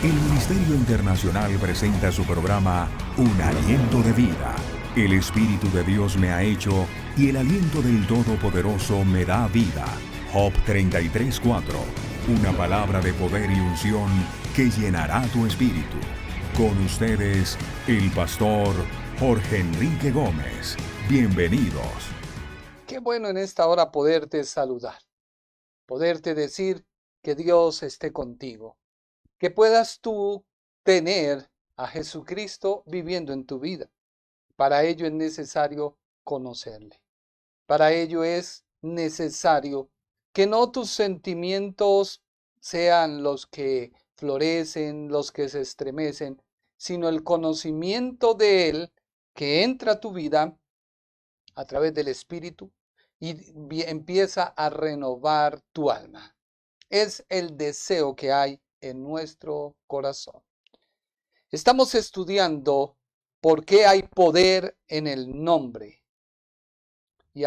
El Ministerio Internacional presenta su programa Un Aliento de Vida. El Espíritu de Dios me ha hecho y el aliento del Todopoderoso me da vida. Job 33:4. Una palabra de poder y unción que llenará tu espíritu. Con ustedes, el pastor Jorge Enrique Gómez. Bienvenidos. Qué bueno en esta hora poderte saludar, poderte decir que Dios esté contigo, que puedas tú tener a Jesucristo viviendo en tu vida. Para ello es necesario conocerle. Para ello es necesario que no tus sentimientos sean los que florecen, los que se estremecen, sino el conocimiento de Él que entra a tu vida a través del Espíritu y empieza a renovar tu alma. Es el deseo que hay en nuestro corazón. Estamos estudiando por qué hay poder en el nombre. Y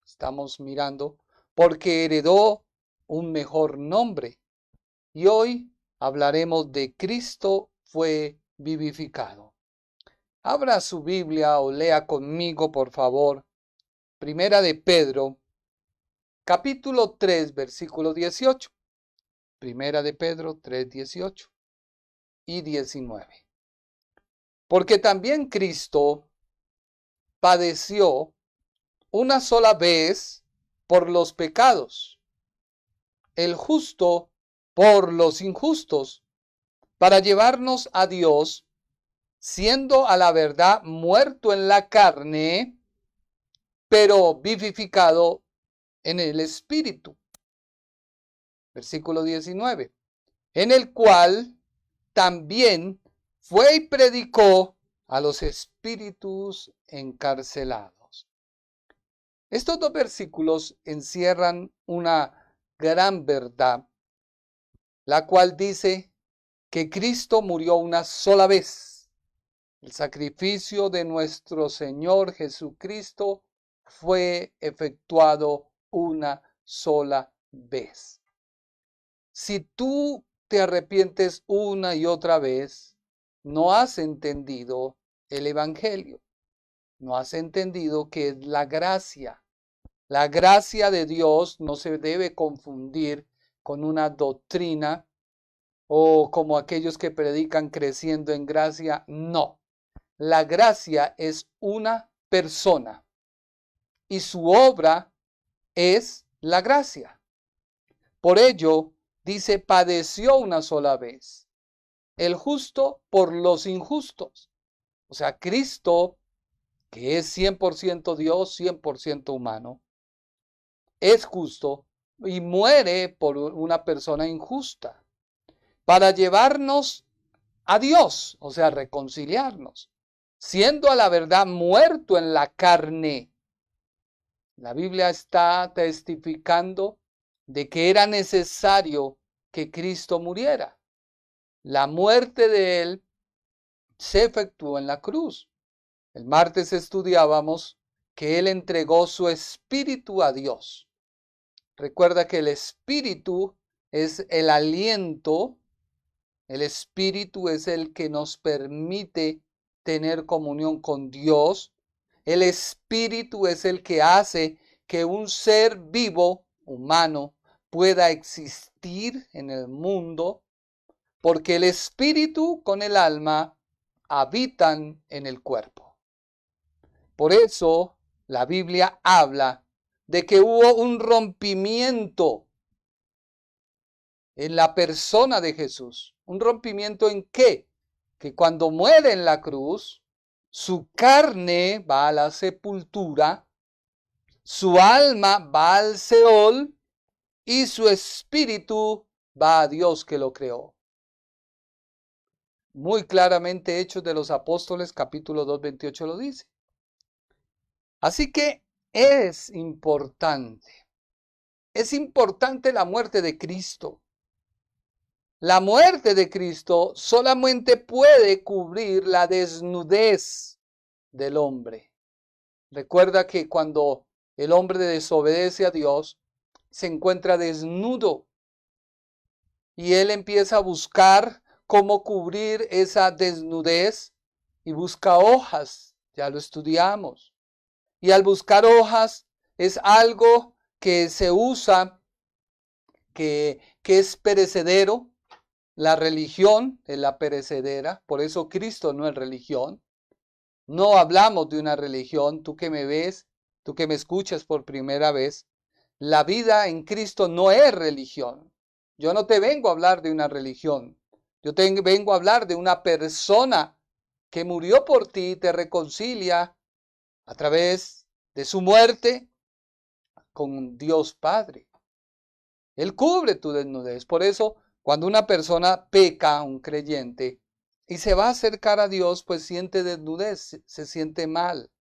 estamos mirando, porque heredó un mejor nombre. Y hoy hablaremos de Cristo fue vivificado. Abra su Biblia o lea conmigo, por favor, Primera de Pedro, capítulo 3, versículo 18. Primera de Pedro 3, 18 y 19. Porque también Cristo padeció una sola vez por los pecados, el justo por los injustos, para llevarnos a Dios, siendo a la verdad muerto en la carne, pero vivificado en el Espíritu. Versículo 19. En el cual también fue y predicó a los espíritus encarcelados. Estos dos versículos encierran una gran verdad, la cual dice que Cristo murió una sola vez. El sacrificio de nuestro Señor Jesucristo fue efectuado una sola vez. Si tú te arrepientes una y otra vez, no has entendido el Evangelio. No has entendido que es la gracia. La gracia de Dios no se debe confundir con una doctrina o como aquellos que predican creciendo en gracia. No. La gracia es una persona y su obra es la gracia. Por ello, dice, padeció una sola vez, el justo por los injustos. O sea, Cristo, que es 100% Dios, 100% humano, es justo y muere por una persona injusta para llevarnos a Dios, o sea, reconciliarnos, siendo a la verdad muerto en la carne. La Biblia está testificando de que era necesario que Cristo muriera. La muerte de Él se efectuó en la cruz. El martes estudiábamos que Él entregó su espíritu a Dios. Recuerda que el espíritu es el aliento, el espíritu es el que nos permite tener comunión con Dios. El espíritu es el que hace que un ser vivo, humano, pueda existir en el mundo, porque el espíritu con el alma habitan en el cuerpo. Por eso la Biblia habla de que hubo un rompimiento en la persona de Jesús. ¿Un rompimiento en qué? Que cuando muere en la cruz, su carne va a la sepultura, su alma va al Seol y su espíritu va a Dios que lo creó. Muy claramente Hechos de los Apóstoles, capítulo 2, 28 lo dice. Así que es importante la muerte de Cristo. La muerte de Cristo solamente puede cubrir la desnudez del hombre. Recuerda que cuando el hombre desobedece a Dios, se encuentra desnudo y él empieza a buscar cómo cubrir esa desnudez y busca hojas, ya lo estudiamos. Y al buscar hojas es algo que se usa, que es perecedero. La religión es la perecedera, por eso Cristo no es religión. No hablamos de una religión, tú que me ves, tú que me escuchas por primera vez. La vida en Cristo no es religión. Yo no te vengo a hablar de una religión. Yo te vengo a hablar de una persona que murió por ti y te reconcilia a través de su muerte con Dios Padre. Él cubre tu desnudez. Por eso, cuando una persona peca, un creyente, y se va a acercar a Dios, pues siente desnudez, se siente mal.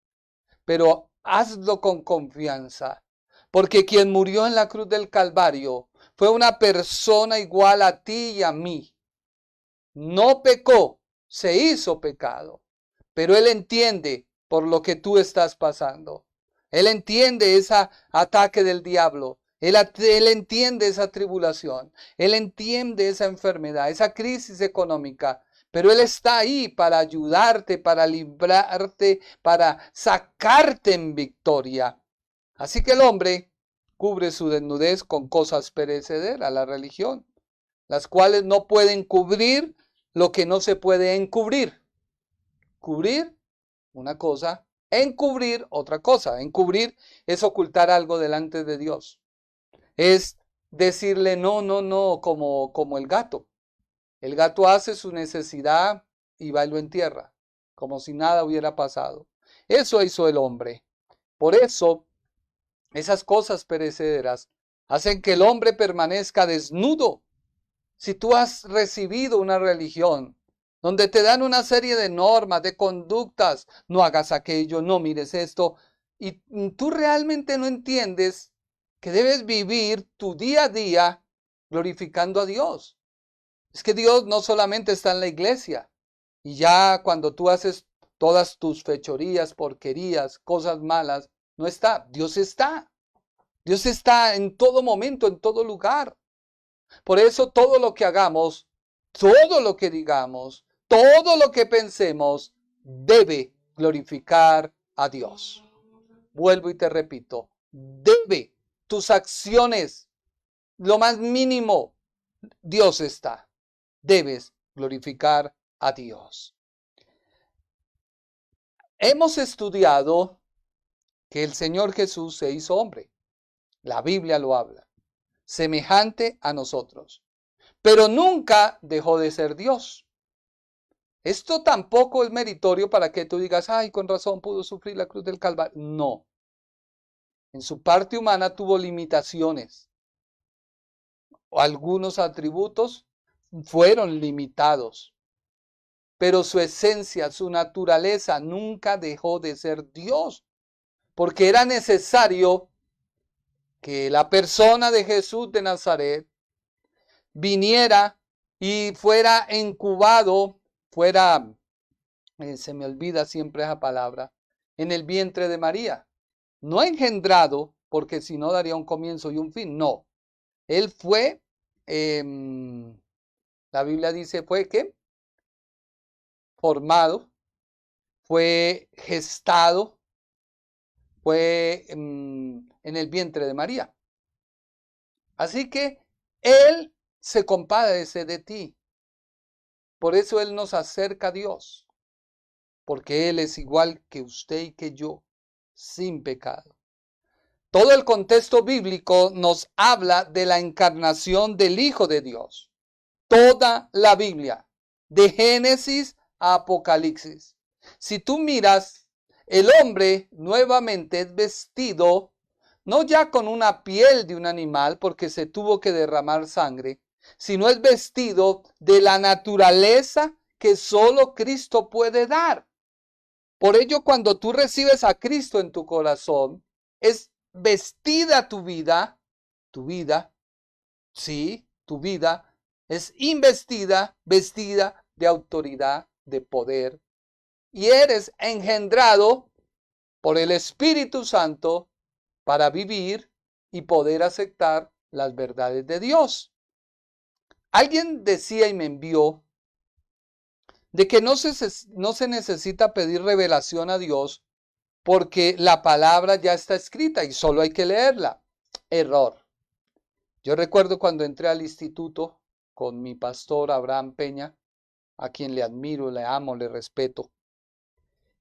Pero hazlo con confianza, porque quien murió en la cruz del Calvario fue una persona igual a ti y a mí. No pecó, se hizo pecado, pero Él entiende por lo que tú estás pasando. Él entiende ese ataque del diablo. Él entiende esa tribulación. Él entiende esa enfermedad, esa crisis económica. Pero Él está ahí para ayudarte, para librarte, para sacarte en victoria. Así que el hombre cubre su desnudez con cosas perecederas, la religión, las cuales no pueden cubrir lo que no se puede encubrir. Cubrir una cosa, encubrir otra cosa. Encubrir es ocultar algo delante de Dios. Es decirle no, no, no, como el gato. El gato hace su necesidad y va y lo entierra, como si nada hubiera pasado. Eso hizo el hombre. Por eso, esas cosas perecederas hacen que el hombre permanezca desnudo. Si tú has recibido una religión donde te dan una serie de normas, de conductas, no hagas aquello, no mires esto, y tú realmente no entiendes que debes vivir tu día a día glorificando a Dios. Es que Dios no solamente está en la iglesia, y ya cuando tú haces todas tus fechorías, porquerías, cosas malas, no está. Dios está. Dios está en todo momento, en todo lugar. Por eso todo lo que hagamos, todo lo que digamos, todo lo que pensemos, debe glorificar a Dios. Vuelvo y te repito, debe tus acciones, lo más mínimo, Dios está. Debes glorificar a Dios. Hemos estudiado que el Señor Jesús se hizo hombre. La Biblia lo habla. Semejante a nosotros. Pero nunca dejó de ser Dios. Esto tampoco es meritorio para que tú digas, ay, con razón pudo sufrir la cruz del Calvario. No. En su parte humana tuvo limitaciones. Algunos atributos fueron limitados. Pero su esencia, su naturaleza nunca dejó de ser Dios. Porque era necesario que la persona de Jesús de Nazaret viniera y fuera incubado, fuera, se me olvida siempre esa palabra, en el vientre de María. No engendrado, porque si no daría un comienzo y un fin, no. Él fue, la Biblia dice, ¿fue qué? Formado, fue gestado, fue en el vientre de María. Así que Él se compadece de ti. Por eso Él nos acerca a Dios. Porque Él es igual que usted y que yo, sin pecado. Todo el contexto bíblico nos habla de la encarnación del Hijo de Dios. Toda la Biblia, de Génesis a Apocalipsis. Si tú miras, el hombre nuevamente es vestido, no ya con una piel de un animal, porque se tuvo que derramar sangre, sino es vestido de la naturaleza que solo Cristo puede dar. Por ello, cuando tú recibes a Cristo en tu corazón, es vestida tu vida, sí, tu vida es investida, vestida de autoridad, de poder, y eres engendrado por el Espíritu Santo para vivir y poder aceptar las verdades de Dios. Alguien decía y me envió de que no se necesita pedir revelación a Dios porque la palabra ya está escrita y solo hay que leerla. Error. Yo recuerdo cuando entré al instituto con mi pastor Abraham Peña, a quien le admiro, le amo, le respeto.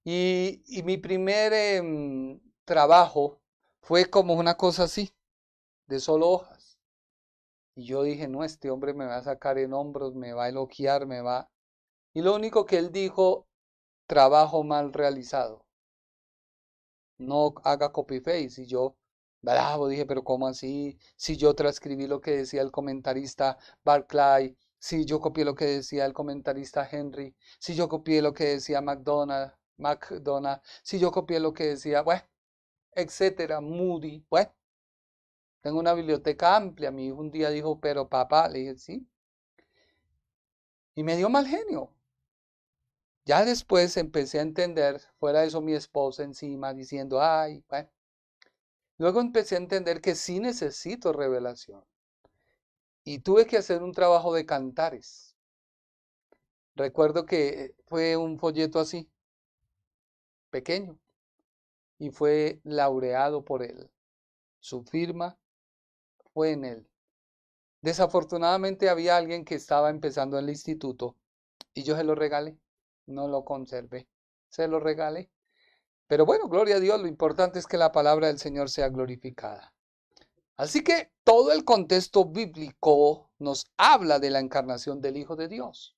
Y mi primer trabajo fue como una cosa así, de solo hojas. Y yo dije, no, este hombre me va a sacar en hombros, me va a elogiar, me va... Y lo único que él dijo, trabajo mal realizado. No haga copy-paste. Y yo, bravo, dije, pero ¿cómo así? Si yo transcribí lo que decía el comentarista Barclay, si yo copié lo que decía el comentarista Henry, si yo copié lo que decía McDonald, si yo copié lo que decía, bueno, etcétera, Moody, bueno, tengo una biblioteca amplia. Mi hijo un día dijo, pero papá, le dije, sí. Y me dio mal genio. Ya después empecé a entender, fuera de eso mi esposa encima diciendo, ay, bueno. Luego empecé a entender que sí necesito revelación. Y tuve que hacer un trabajo de cantares. Recuerdo que fue un folleto así, pequeño, y fue laureado por él. Su firma fue en él. Desafortunadamente había alguien que estaba empezando en el instituto y yo se lo regalé. No lo conservé, se lo regalé. Pero bueno, gloria a Dios, lo importante es que la palabra del Señor sea glorificada. Así que todo el contexto bíblico nos habla de la encarnación del Hijo de Dios.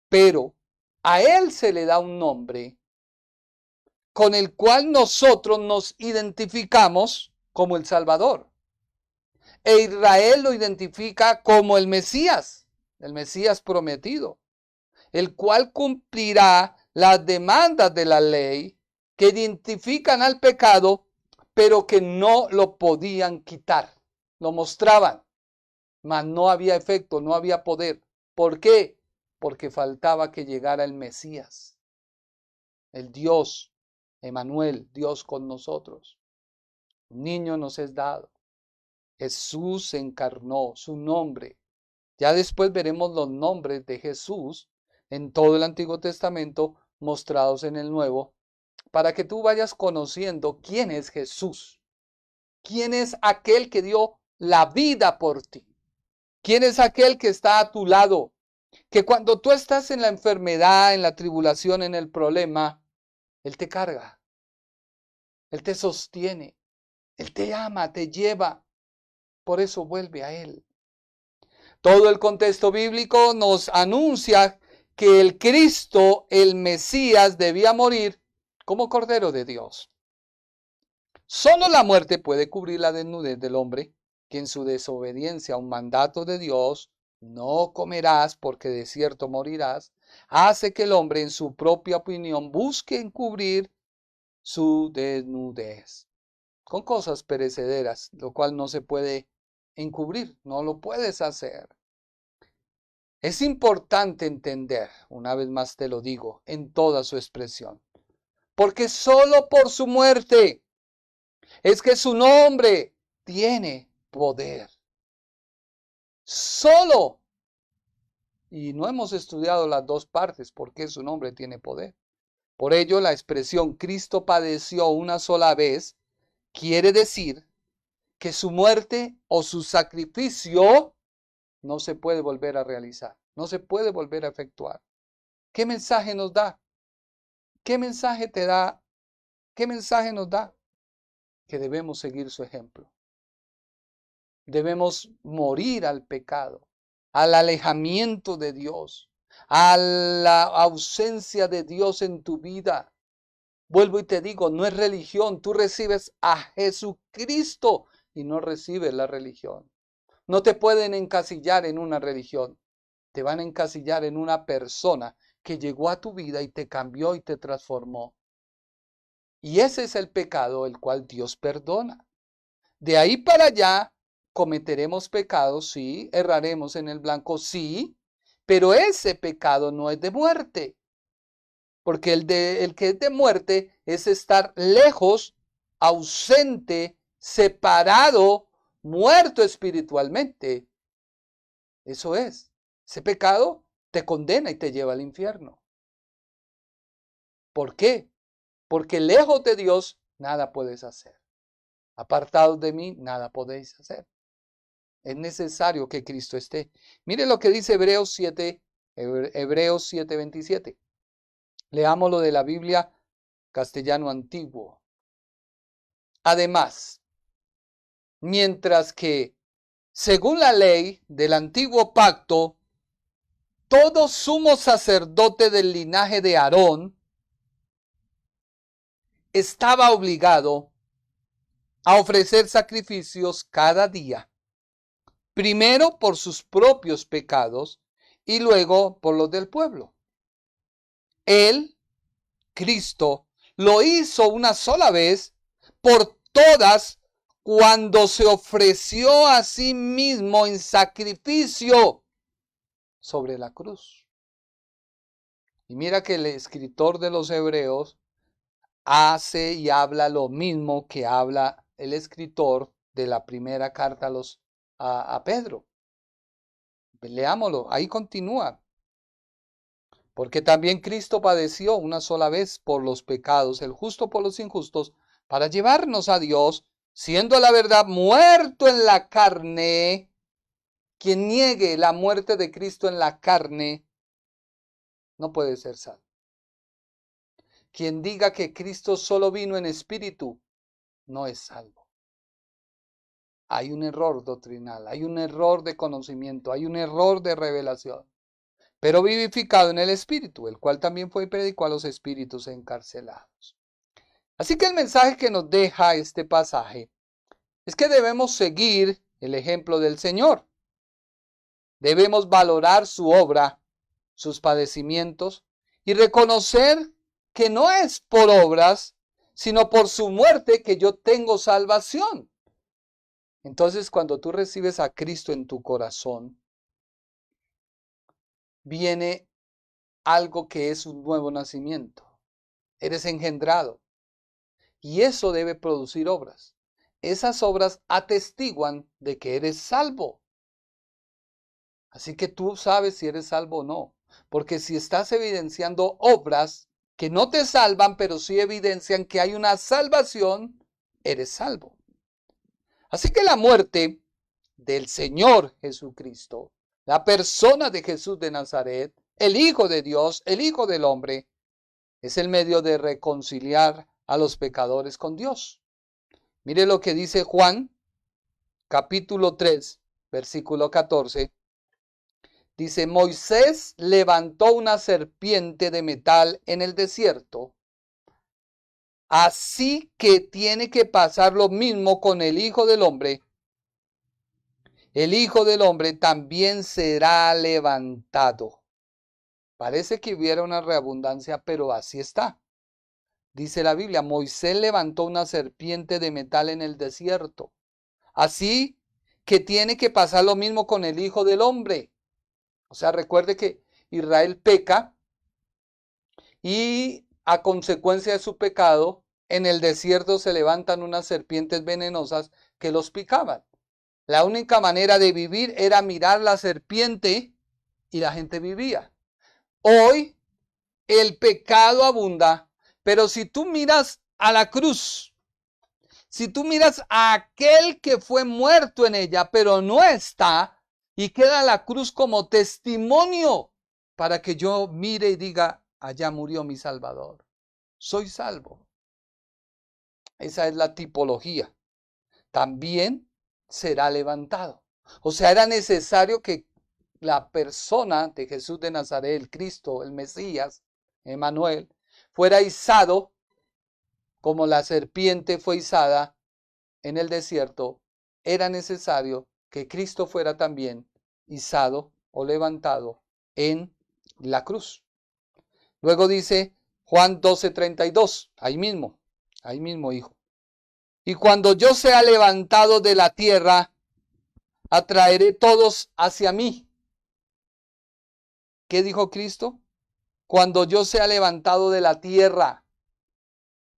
Pero a Él se le da un nombre con el cual nosotros nos identificamos como el Salvador. E Israel lo identifica como el Mesías prometido, el cual cumplirá las demandas de la ley que identifican al pecado, pero que no lo podían quitar. Lo mostraban, mas no había efecto, no había poder. ¿Por qué? Porque faltaba que llegara el Mesías, el Dios, Emmanuel, Dios con nosotros. Un niño nos es dado. Jesús se encarnó, su nombre. Ya después veremos los nombres de Jesús en todo el Antiguo Testamento mostrados en el Nuevo, para que tú vayas conociendo quién es Jesús, quién es aquel que dio la vida por ti, quién es aquel que está a tu lado, que cuando tú estás en la enfermedad, en la tribulación, en el problema, Él te carga, Él te sostiene, Él te ama, te lleva. Por eso vuelve a Él. Todo el contexto bíblico nos anuncia que el Cristo, el Mesías, debía morir como Cordero de Dios. Solo la muerte puede cubrir la desnudez del hombre, que en su desobediencia a un mandato de Dios, no comerás porque de cierto morirás, hace que el hombre en su propia opinión busque encubrir su desnudez con cosas perecederas, lo cual no se puede encubrir, no lo puedes hacer. Es importante entender, una vez más te lo digo, en toda su expresión, porque solo por su muerte es que su nombre tiene poder. Solo. Y no hemos estudiado las dos partes, porque su nombre tiene poder. Por ello, la expresión Cristo padeció una sola vez quiere decir que su muerte o su sacrificio no se puede volver a realizar, no se puede volver a efectuar. ¿Qué mensaje nos da? ¿Qué mensaje te da? ¿Qué mensaje nos da? Que debemos seguir su ejemplo. Debemos morir al pecado, al alejamiento de Dios, a la ausencia de Dios en tu vida. Vuelvo y te digo, no es religión, tú recibes a Jesucristo y no recibes la religión. No te pueden encasillar en una religión, te van a encasillar en una persona que llegó a tu vida y te cambió y te transformó. Y ese es el pecado el cual Dios perdona. De ahí para allá cometeremos pecados, sí, erraremos en el blanco, sí, pero ese pecado no es de muerte. Porque el que es de muerte es estar lejos, ausente, separado, muerto espiritualmente. Eso es. Ese pecado te condena y te lleva al infierno. ¿Por qué? Porque lejos de Dios nada puedes hacer. Apartados de mí nada podéis hacer. Es necesario que Cristo esté. Mire lo que dice Hebreos 7:27. Leámoslo de la Biblia castellano antiguo. Además, mientras que, según la ley del antiguo pacto, todo sumo sacerdote del linaje de Aarón estaba obligado a ofrecer sacrificios cada día, primero por sus propios pecados y luego por los del pueblo. Él, Cristo, lo hizo una sola vez por todas cuando se ofreció a sí mismo en sacrificio sobre la cruz. Y mira que el escritor de los Hebreos hace y habla lo mismo que habla el escritor de la primera carta a Pedro. Leámoslo, ahí continúa. Porque también Cristo padeció una sola vez por los pecados, el justo por los injustos, para llevarnos a Dios, siendo la verdad muerto en la carne. Quien niegue la muerte de Cristo en la carne no puede ser salvo. Quien diga que Cristo solo vino en espíritu no es salvo. Hay un error doctrinal, hay un error de conocimiento, hay un error de revelación. Pero vivificado en el espíritu, el cual también fue y predicó a los espíritus encarcelados. Así que el mensaje que nos deja este pasaje es que debemos seguir el ejemplo del Señor. Debemos valorar su obra, sus padecimientos y reconocer que no es por obras, sino por su muerte que yo tengo salvación. Entonces, cuando tú recibes a Cristo en tu corazón, viene algo que es un nuevo nacimiento. Eres engendrado. Y eso debe producir obras. Esas obras atestiguan de que eres salvo. Así que tú sabes si eres salvo o no. Porque si estás evidenciando obras que no te salvan, pero sí evidencian que hay una salvación, eres salvo. Así que la muerte del Señor Jesucristo, la persona de Jesús de Nazaret, el Hijo de Dios, el Hijo del hombre, es el medio de reconciliar a los pecadores con Dios. Mire lo que dice Juan, capítulo 3, versículo 14. Dice, Moisés levantó una serpiente de metal en el desierto. Así que tiene que pasar lo mismo con el Hijo del Hombre. El Hijo del Hombre también será levantado. Parece que hubiera una reabundancia, pero así está. Dice la Biblia, Moisés levantó una serpiente de metal en el desierto. Así que tiene que pasar lo mismo con el Hijo del Hombre. O sea, recuerde que Israel peca y a consecuencia de su pecado, en el desierto se levantan unas serpientes venenosas que los picaban. La única manera de vivir era mirar la serpiente y la gente vivía. Hoy el pecado abunda, pero si tú miras a la cruz, si tú miras a aquel que fue muerto en ella, pero no está, y queda la cruz como testimonio para que yo mire y diga, allá murió mi Salvador. Soy salvo. Esa es la tipología. También será levantado. O sea, era necesario que la persona de Jesús de Nazaret, el Cristo, el Mesías, Emmanuel, fuera izado como la serpiente fue izada en el desierto. Era necesario que Cristo fuera también izado o levantado en la cruz. Luego dice Juan 12:32, ahí mismo, hijo. Y cuando yo sea levantado de la tierra, atraeré todos hacia mí. ¿Qué dijo Cristo? Cuando yo sea levantado de la tierra,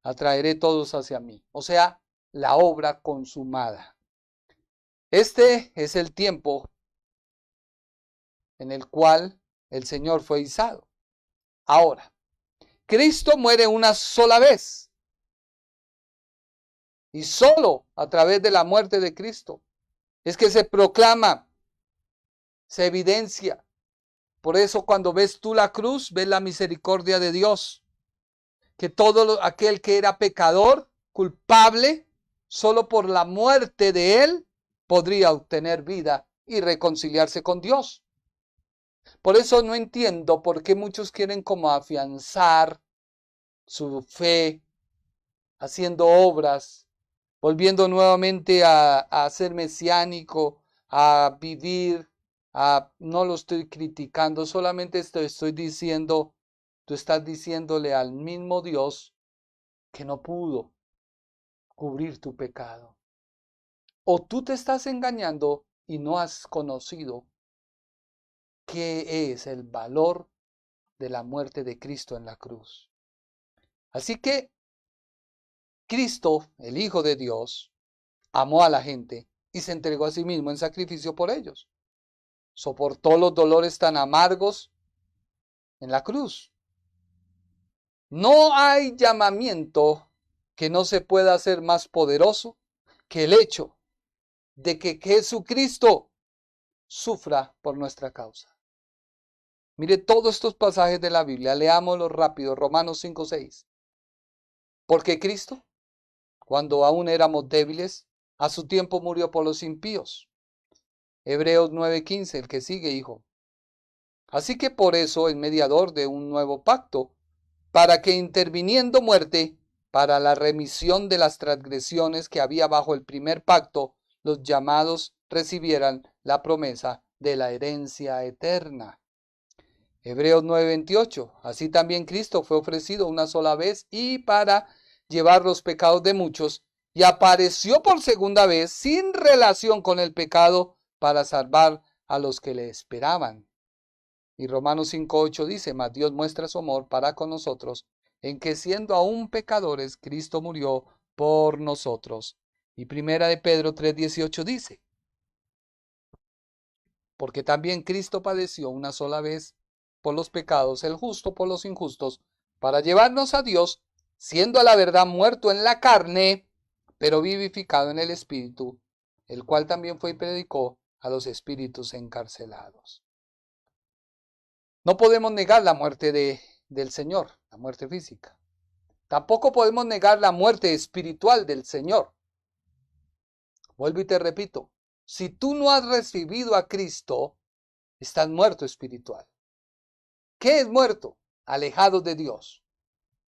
atraeré todos hacia mí. O sea, la obra consumada. Este es el tiempo en el cual el Señor fue izado. Ahora, Cristo muere una sola vez. Y solo a través de la muerte de Cristo es que se proclama, se evidencia. Por eso cuando ves tú la cruz, ves la misericordia de Dios. Que todo aquel que era pecador, culpable, solo por la muerte de él, podría obtener vida y reconciliarse con Dios. Por eso no entiendo por qué muchos quieren como afianzar su fe, haciendo obras, volviendo nuevamente a ser mesiánico, a vivir, no lo estoy criticando, solamente estoy diciendo, tú estás diciéndole al mismo Dios que no pudo cubrir tu pecado. O tú te estás engañando y no has conocido qué es el valor de la muerte de Cristo en la cruz. Así que Cristo, el Hijo de Dios, amó a la gente y se entregó a sí mismo en sacrificio por ellos. Soportó los dolores tan amargos en la cruz. No hay llamamiento que no se pueda hacer más poderoso que el hecho de que Jesucristo sufra por nuestra causa. Mire todos estos pasajes de la Biblia, leámoslos rápido, Romanos 5:6. Porque Cristo, cuando aún éramos débiles, a su tiempo murió por los impíos. Hebreos 9:15, el que sigue, hijo. Así que por eso es mediador de un nuevo pacto, para que interviniendo muerte, para la remisión de las transgresiones que había bajo el primer pacto, los llamados recibieran la promesa de la herencia eterna. Hebreos 9:28. Así también Cristo fue ofrecido una sola vez y para llevar los pecados de muchos, y apareció por segunda vez sin relación con el pecado para salvar a los que le esperaban. Y Romanos 5:8 dice, mas Dios muestra su amor para con nosotros, en que siendo aún pecadores, Cristo murió por nosotros. Y primera de Pedro 3:18 dice, porque también Cristo padeció una sola vez por los pecados, el justo por los injustos, para llevarnos a Dios, siendo a la verdad muerto en la carne, pero vivificado en el Espíritu, el cual también fue y predicó a los espíritus encarcelados. No podemos negar la muerte del Señor, la muerte física. Tampoco podemos negar la muerte espiritual del Señor. Vuelvo y te repito, si tú no has recibido a Cristo, estás muerto espiritual. ¿Qué es muerto? Alejado de Dios,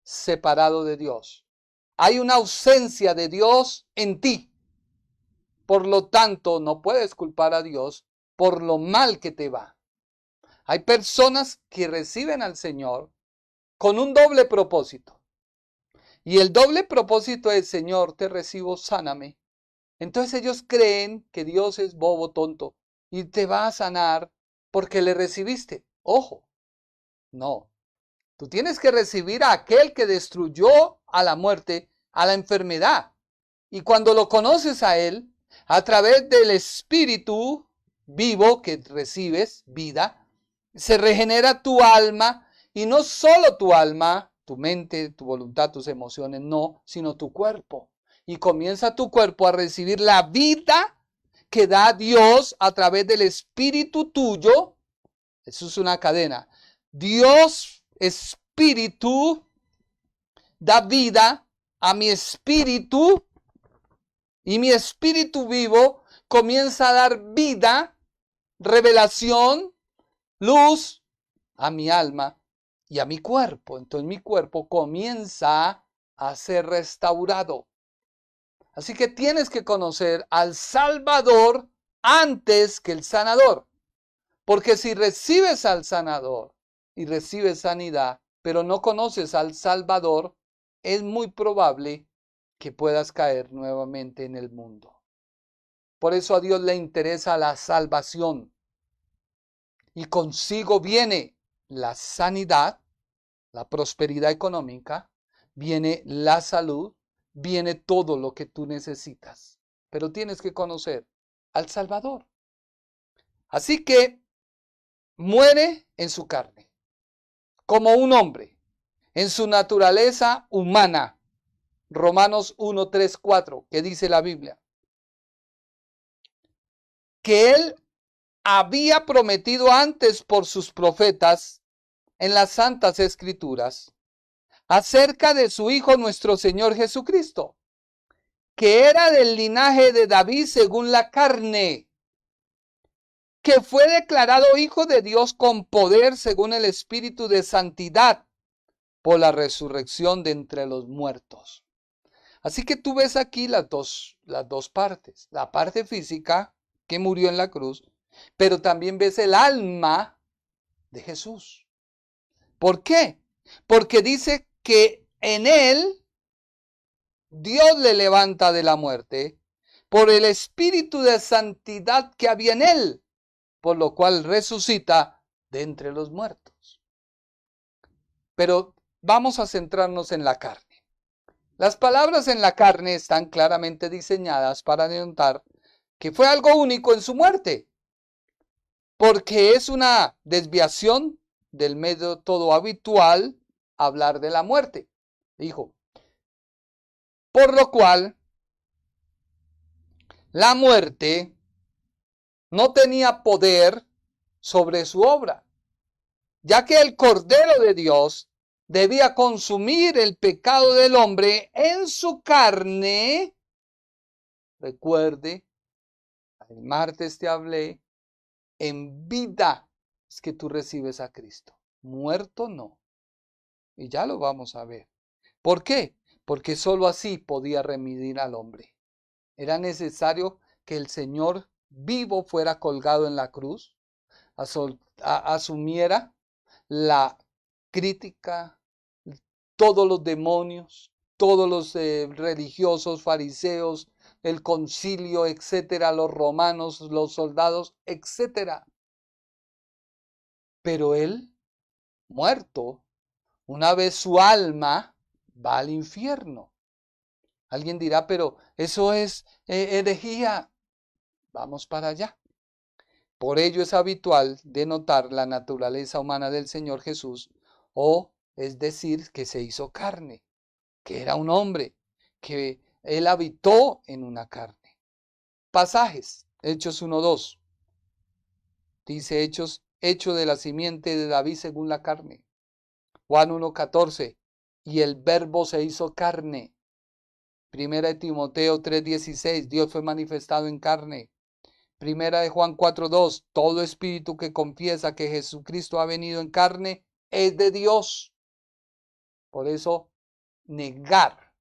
separado de Dios. Hay una ausencia de Dios en ti. Por lo tanto, no puedes culpar a Dios por lo mal que te va. Hay personas que reciben al Señor con un doble propósito. Y el doble propósito es, Señor, te recibo, sáname. Entonces ellos creen que Dios es bobo, tonto, y te va a sanar porque le recibiste. Ojo, no. Tú tienes que recibir a aquel que destruyó a la muerte, a la enfermedad. Y cuando lo conoces a él, a través del Espíritu vivo que recibes, vida, se regenera tu alma, y no solo tu alma, tu mente, tu voluntad, tus emociones, no, sino tu cuerpo. Y comienza tu cuerpo a recibir la vida que da Dios a través del Espíritu tuyo. Eso es una cadena. Dios, Espíritu, da vida a mi espíritu, y mi espíritu vivo comienza a dar vida, revelación, luz a mi alma y a mi cuerpo. Entonces mi cuerpo comienza a ser restaurado. Así que tienes que conocer al Salvador antes que el sanador. Porque si recibes al sanador y recibes sanidad, pero no conoces al Salvador, es muy probable que puedas caer nuevamente en el mundo. Por eso a Dios le interesa la salvación. Y consigo viene la sanidad, la prosperidad económica, viene la salud, viene todo lo que tú necesitas. Pero tienes que conocer al Salvador. Así que muere en su carne, como un hombre, en su naturaleza humana. Romanos 1, 3, 4, que dice la Biblia, que él había prometido antes por sus profetas en las santas escrituras acerca de su Hijo nuestro Señor Jesucristo, que era del linaje de David según la carne, que fue declarado Hijo de Dios con poder según el Espíritu de santidad por la resurrección de entre los muertos. Así que tú ves aquí las dos partes, la parte física que murió en la cruz, pero también ves el alma de Jesús. ¿Por qué? Porque dice que en él Dios le levanta de la muerte por el espíritu de santidad que había en él, por lo cual resucita de entre los muertos. Pero vamos a centrarnos en la carne. Las palabras en la carne están claramente diseñadas para denotar que fue algo único en su muerte, porque es una desviación del método habitual hablar de la muerte. Dijo, por lo cual la muerte no tenía poder sobre su obra, ya que el Cordero de Dios debía consumir el pecado del hombre en su carne. Recuerde, el martes te hablé, en vida es que tú recibes a Cristo, muerto no. Y ya lo vamos a ver. ¿Por qué? Porque sólo así podía remitir al hombre. Era necesario que el Señor vivo fuera colgado en la cruz, asumiera la crítica, todos los demonios, todos los religiosos, fariseos, el concilio, etcétera, los romanos, los soldados, etcétera. Pero él, muerto, una vez su alma va al infierno. Alguien dirá, pero eso es herejía. Vamos para allá. Por ello es habitual denotar la naturaleza humana del Señor Jesús, o es decir, que se hizo carne, que era un hombre, que él habitó en una carne. Pasajes, Hechos 1:2. Dice Hechos, hecho de la simiente de David según la carne. Juan 1:14. Y el verbo se hizo carne. Primera de Timoteo 3:16. Dios fue manifestado en carne. Primera de Juan 4:2. Todo espíritu que confiesa que Jesucristo ha venido en carne es de Dios. Por eso, negar,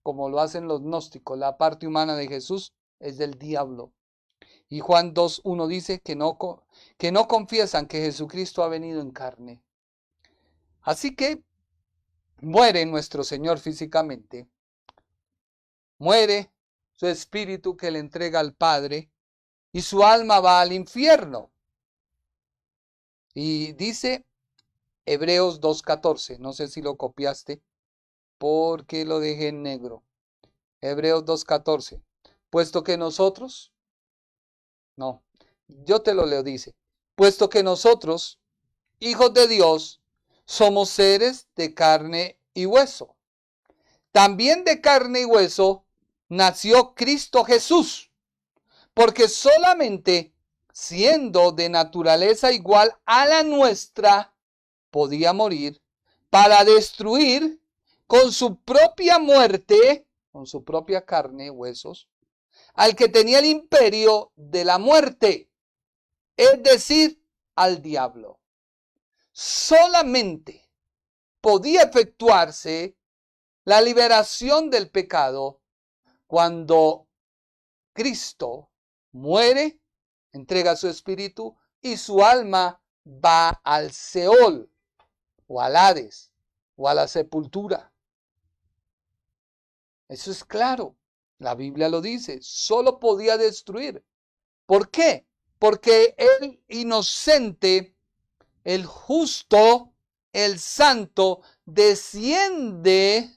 como lo hacen los gnósticos, la parte humana de Jesús es del diablo. Y Juan 2:1 dice que no confiesan que Jesucristo ha venido en carne. Así que muere nuestro Señor físicamente. Muere su espíritu que le entrega al Padre y su alma va al infierno. Y dice Hebreos 2:14, no sé si lo copiaste porque lo dejé en negro. Hebreos 2:14, puesto que nosotros, no, yo te lo leo, dice, puesto que nosotros, hijos de Dios, somos seres de carne y hueso. También de carne y hueso nació Cristo Jesús, porque solamente siendo de naturaleza igual a la nuestra, podía morir para destruir con su propia muerte, con su propia carne, huesos, al que tenía el imperio de la muerte, es decir, al diablo. Solamente podía efectuarse la liberación del pecado cuando Cristo muere, entrega su espíritu y su alma va al Seol o al Hades o a la sepultura. Eso es claro. La Biblia lo dice. Solo podía destruir. ¿Por qué? Porque el inocente, el justo, el santo, desciende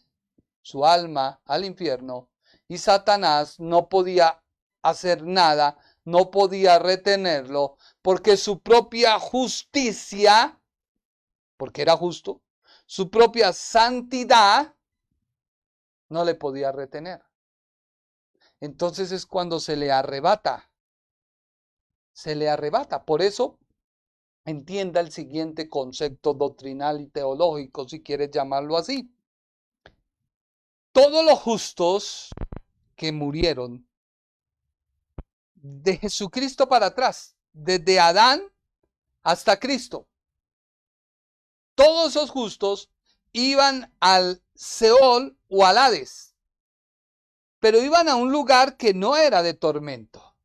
su alma al infierno y Satanás no podía hacer nada no podía retenerlo porque su propia justicia, porque era justo, su propia santidad no le podía retener. Entonces es cuando se le arrebata. Se le arrebata. Por eso entienda el siguiente concepto doctrinal y teológico, si quieres llamarlo así. Todos los justos que murieron de Jesucristo para atrás, desde Adán hasta Cristo, todos esos justos iban al Seol o al Hades, pero iban a un lugar que no era de tormento.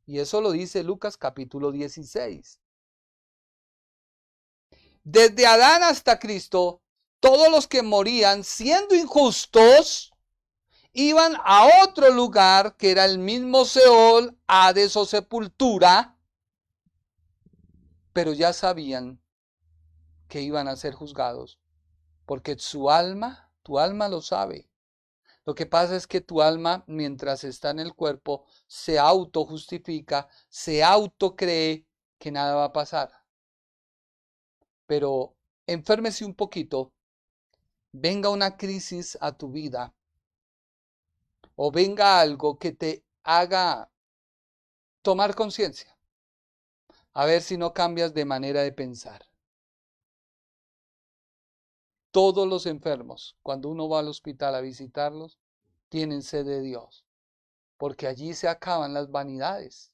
Y eso lo dice Lucas capítulo 16. Desde Adán hasta Cristo, todos los que morían siendo injustos iban a otro lugar que era el mismo Seol, Hades o sepultura, pero ya sabían que iban a ser juzgados, porque tu alma lo sabe. Lo que pasa es que tu alma, mientras está en el cuerpo, se autojustifica, se autocree que nada va a pasar. Pero enférmese un poquito, venga una crisis a tu vida, o venga algo que te haga tomar conciencia, a ver si no cambias de manera de pensar. Todos los enfermos, cuando uno va al hospital a visitarlos, tienen sed de Dios, porque allí se acaban las vanidades,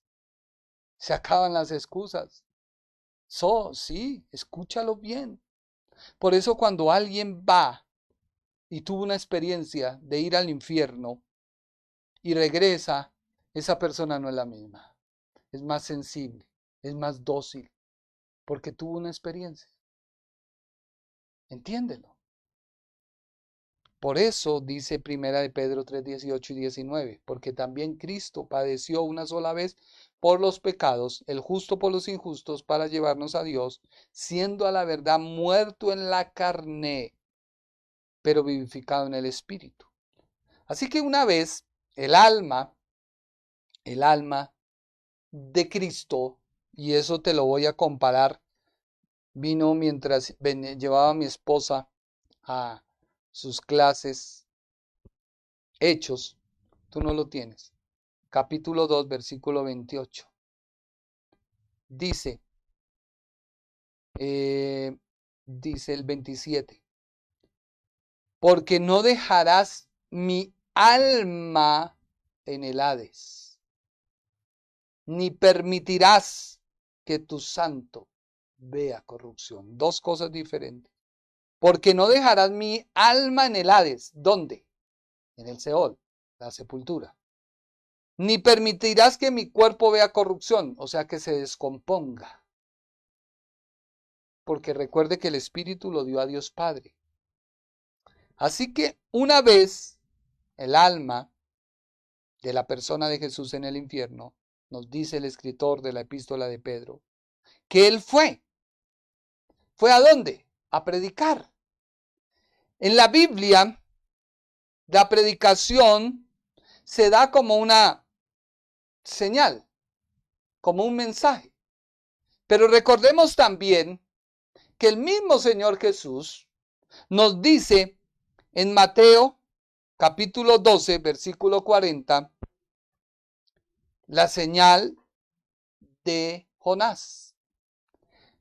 se acaban las excusas. Sí, escúchalo bien. Por eso cuando alguien va y tuvo una experiencia de ir al infierno y regresa, esa persona no es la misma. Es más sensible, es más dócil, porque tuvo una experiencia. Entiéndelo. Por eso dice Primera de Pedro 3, 18 y 19, porque también Cristo padeció una sola vez por los pecados, el justo por los injustos, para llevarnos a Dios, siendo a la verdad muerto en la carne, pero vivificado en el Espíritu. Así que una vez el alma de Cristo, y eso te lo voy a comparar, vino mientras llevaba a mi esposa a sus clases, Hechos, tú no lo tienes, capítulo 2, versículo 28. Dice el 27, porque no dejarás mi alma en el Hades, ni permitirás que tu santo vea corrupción. Dos cosas diferentes. Porque no dejarás mi alma en el Hades. ¿Dónde? En el Seol, la sepultura. Ni permitirás que mi cuerpo vea corrupción, o sea, que se descomponga. Porque recuerde que el Espíritu lo dio a Dios Padre. Así que una vez el alma de la persona de Jesús en el infierno, nos dice el escritor de la epístola de Pedro, que él fue. ¿Fue a dónde? A predicar. En la Biblia, la predicación se da como una señal, como un mensaje. Pero recordemos también que el mismo Señor Jesús nos dice en Mateo capítulo 12, versículo 40, la señal de Jonás.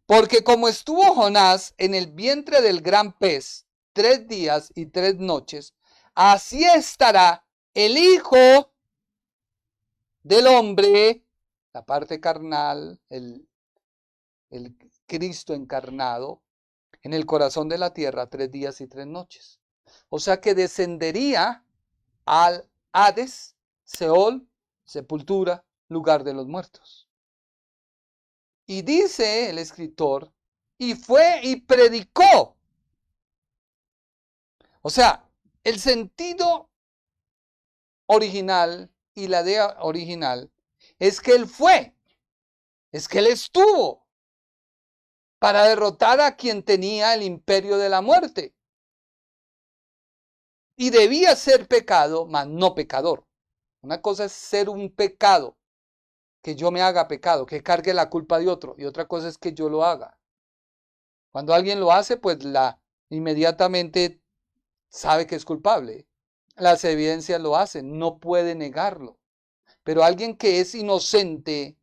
Porque como estuvo Jonás en el vientre del gran pez 3 días y 3 noches, así estará el Hijo del Hombre, la parte carnal, el Cristo encarnado, en el corazón de la tierra 3 días y 3 noches. O sea que descendería al Hades, Seol, sepultura, lugar de los muertos. Y dice el escritor, y fue y predicó. O sea, el sentido original y la idea original es que él fue, es que él estuvo para derrotar a quien tenía el imperio de la muerte. Y debía ser pecado, mas no pecador. Una cosa es ser un pecado que yo me haga pecado, que cargue la culpa de otro, y otra cosa es que yo lo haga. Cuando alguien lo hace, pues inmediatamente sabe que es culpable. Las evidencias lo hacen, no puede negarlo. Pero alguien que es inocente,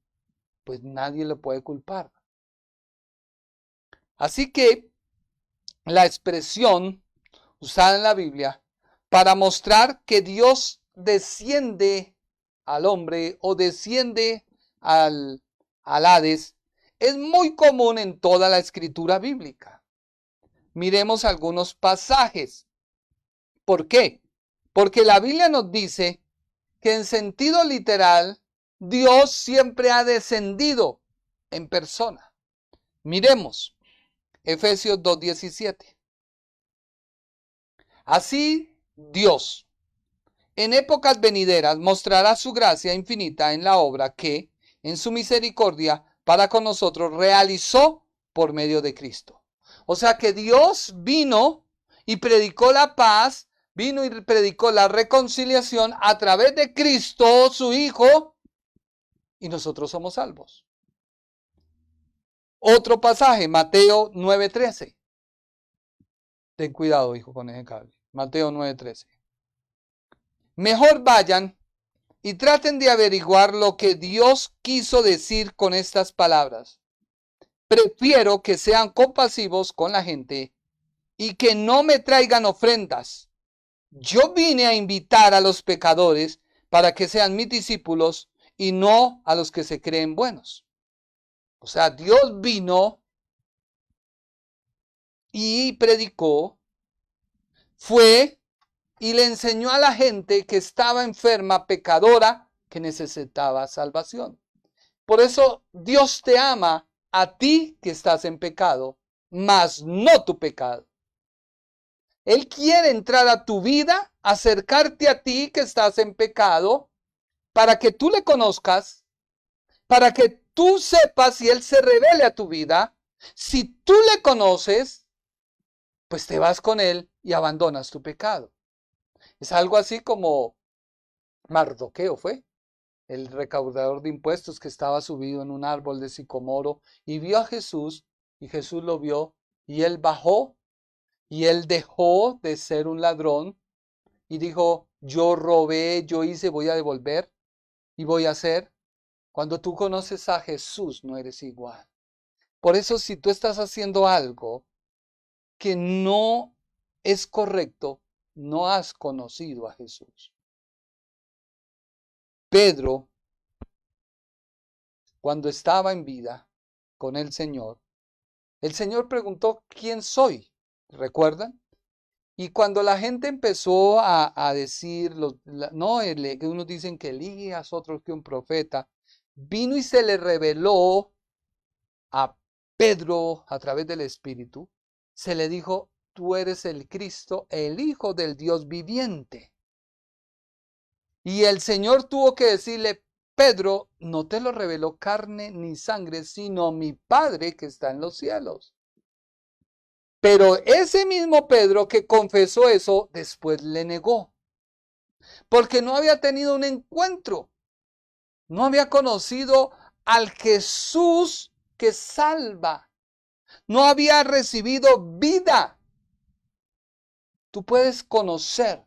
pues nadie lo puede culpar. Así que la expresión usada en la Biblia para mostrar que Dios desciende al hombre o desciende al Hades es muy común en toda la escritura bíblica. Miremos algunos pasajes. ¿Por qué? Porque la Biblia nos dice que en sentido literal Dios siempre ha descendido en persona. Miremos Efesios 2:17. Así Dios, en épocas venideras, mostrará su gracia infinita en la obra que, en su misericordia para con nosotros, realizó por medio de Cristo. O sea que Dios vino y predicó la paz, vino y predicó la reconciliación a través de Cristo, su Hijo, y nosotros somos salvos. Otro pasaje, Mateo 9:13. Ten cuidado, hijo, con ese cable. Mateo 9:13. Mejor vayan y traten de averiguar lo que Dios quiso decir con estas palabras. Prefiero que sean compasivos con la gente y que no me traigan ofrendas. Yo vine a invitar a los pecadores para que sean mis discípulos y no a los que se creen buenos. O sea, Dios vino y predicó, fue y le enseñó a la gente que estaba enferma, pecadora, que necesitaba salvación. Por eso Dios te ama a ti que estás en pecado, mas no tu pecado. Él quiere entrar a tu vida, acercarte a ti que estás en pecado, para que tú le conozcas, para que tú sepas y Él se revele a tu vida. Si tú le conoces, pues te vas con Él y abandonas tu pecado. Es algo así como Mardoqueo fue, el recaudador de impuestos que estaba subido en un árbol de sicomoro y vio a Jesús y Jesús lo vio y él bajó y él dejó de ser un ladrón y dijo, yo robé, yo hice, voy a devolver y voy a hacer. Cuando tú conoces a Jesús no eres igual. Por eso si tú estás haciendo algo que no es correcto, no has conocido a Jesús. Pedro, cuando estaba en vida con el Señor preguntó, ¿quién soy? ¿Recuerdan? Y cuando la gente empezó a decir, que unos dicen que Elías, otros que un profeta, vino y se le reveló a Pedro a través del Espíritu, se le dijo, tú eres el Cristo, el Hijo del Dios viviente. Y el Señor tuvo que decirle, Pedro, no te lo reveló carne ni sangre, sino mi Padre que está en los cielos. Pero ese mismo Pedro que confesó eso, después le negó. Porque no había tenido un encuentro. No había conocido al Jesús que salva. No había recibido vida. Tú puedes conocer,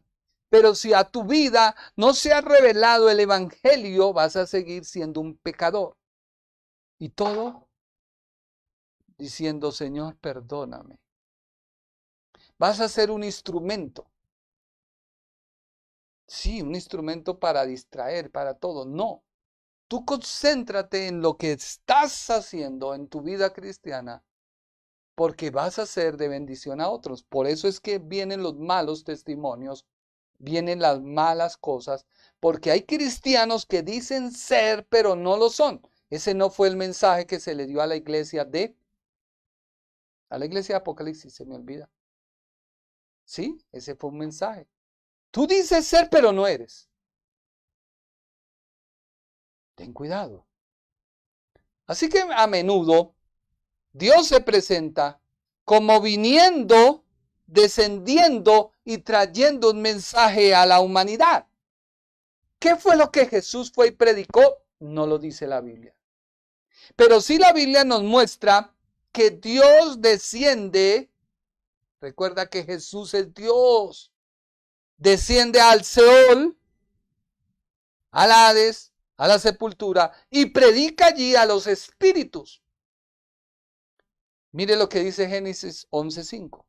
pero si a tu vida no se ha revelado el Evangelio, vas a seguir siendo un pecador. Y todo diciendo, Señor, perdóname. Vas a ser un instrumento. Sí, un instrumento para distraer, para todo. No. Tú concéntrate en lo que estás haciendo en tu vida cristiana, porque vas a ser de bendición a otros. Por eso es que vienen los malos testimonios, vienen las malas cosas, porque hay cristianos que dicen ser, pero no lo son. Ese no fue el mensaje que se le dio a la iglesia de Apocalipsis, se me olvida. Sí, ese fue un mensaje. Tú dices ser, pero no eres. Ten cuidado. Así que a menudo Dios se presenta como viniendo, descendiendo y trayendo un mensaje a la humanidad. ¿Qué fue lo que Jesús fue y predicó? no lo dice la Biblia. Pero sí la Biblia nos muestra que Dios desciende. Recuerda que Jesús es Dios. Desciende al Seol, al Hades, a la sepultura, y predica allí a los espíritus. Mire lo que dice Génesis 11:5.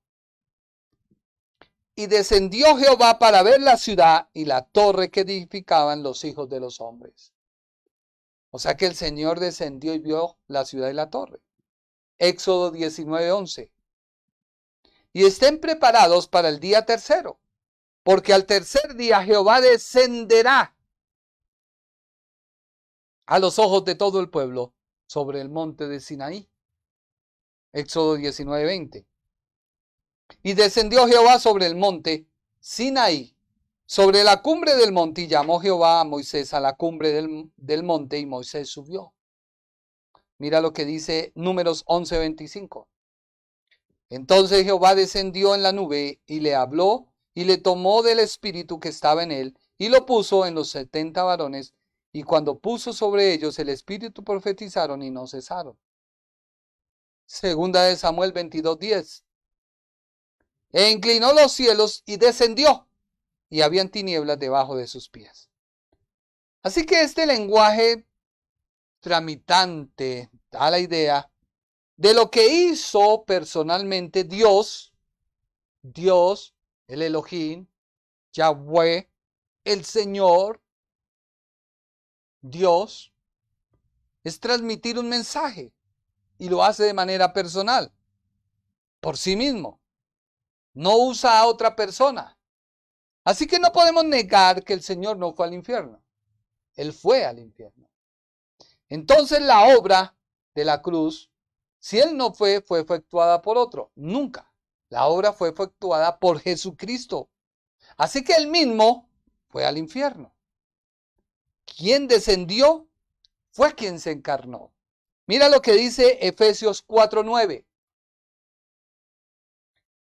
Y descendió Jehová para ver la ciudad y la torre que edificaban los hijos de los hombres. O sea que el Señor descendió y vio la ciudad y la torre. Éxodo 19:11. Y estén preparados para el día tercero, porque al tercer día Jehová descenderá a los ojos de todo el pueblo sobre el monte de Sinaí. Éxodo 19:20. Y descendió Jehová sobre el monte Sinaí, sobre la cumbre del monte, y llamó Jehová a Moisés a la cumbre del monte, y Moisés subió. Mira lo que dice Números 11:25. Entonces Jehová descendió en la nube y le habló y le tomó del espíritu que estaba en él y lo puso en los 70 varones, y cuando puso sobre ellos el espíritu profetizaron y no cesaron. Segunda de Samuel 22:10. E inclinó los cielos y descendió, y habían tinieblas debajo de sus pies. Así que este lenguaje tramitante da la idea de lo que hizo personalmente Dios, el Elohim, Yahweh, el Señor, Dios, es transmitir un mensaje, y lo hace de manera personal, por sí mismo. No usa a otra persona. Así que no podemos negar que el Señor no fue al infierno. Él fue al infierno. Entonces la obra de la cruz, si Él no fue efectuada por otro. Nunca. La obra fue efectuada por Jesucristo. Así que Él mismo fue al infierno. Quien descendió fue quien se encarnó. Mira lo que dice Efesios 4:9.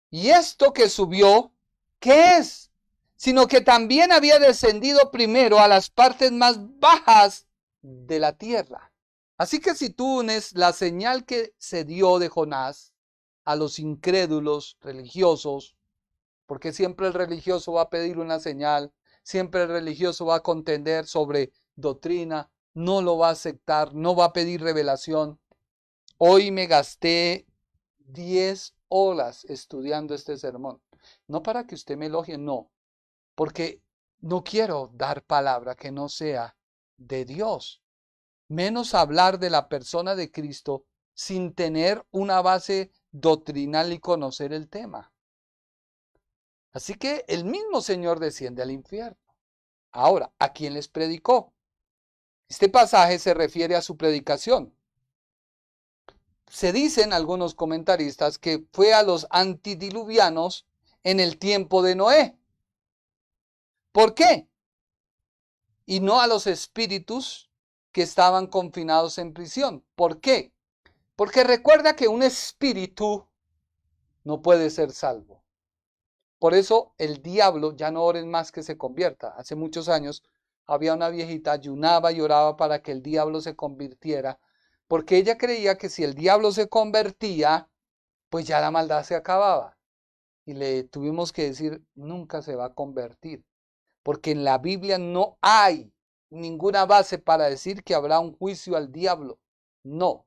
Y esto que subió, ¿qué es? Sino que también había descendido primero a las partes más bajas de la tierra. Así que si tú unes la señal que se dio de Jonás a los incrédulos religiosos, porque siempre el religioso va a pedir una señal, siempre el religioso va a contender sobre doctrina, no lo va a aceptar, no va a pedir revelación. Hoy me gasté 10 horas estudiando este sermón. No para que usted me elogie, no. Porque no quiero dar palabra que no sea de Dios. Menos hablar de la persona de Cristo sin tener una base doctrinal y conocer el tema. Así que el mismo Señor desciende al infierno. Ahora, ¿a quién les predicó? Este pasaje se refiere a su predicación. Se dicen algunos comentaristas que fue a los antidiluvianos en el tiempo de Noé. ¿Por qué? Y no a los espíritus que estaban confinados en prisión. ¿Por qué? Porque recuerda que un espíritu no puede ser salvo. Por eso el diablo, ya no oren más que se convierta. Hace muchos años había una viejita, ayunaba y oraba para que el diablo se convirtiera, porque ella creía que si el diablo se convertía, pues ya la maldad se acababa. Y le tuvimos que decir, nunca se va a convertir, porque en la Biblia no hay ninguna base para decir que habrá un juicio al diablo. No,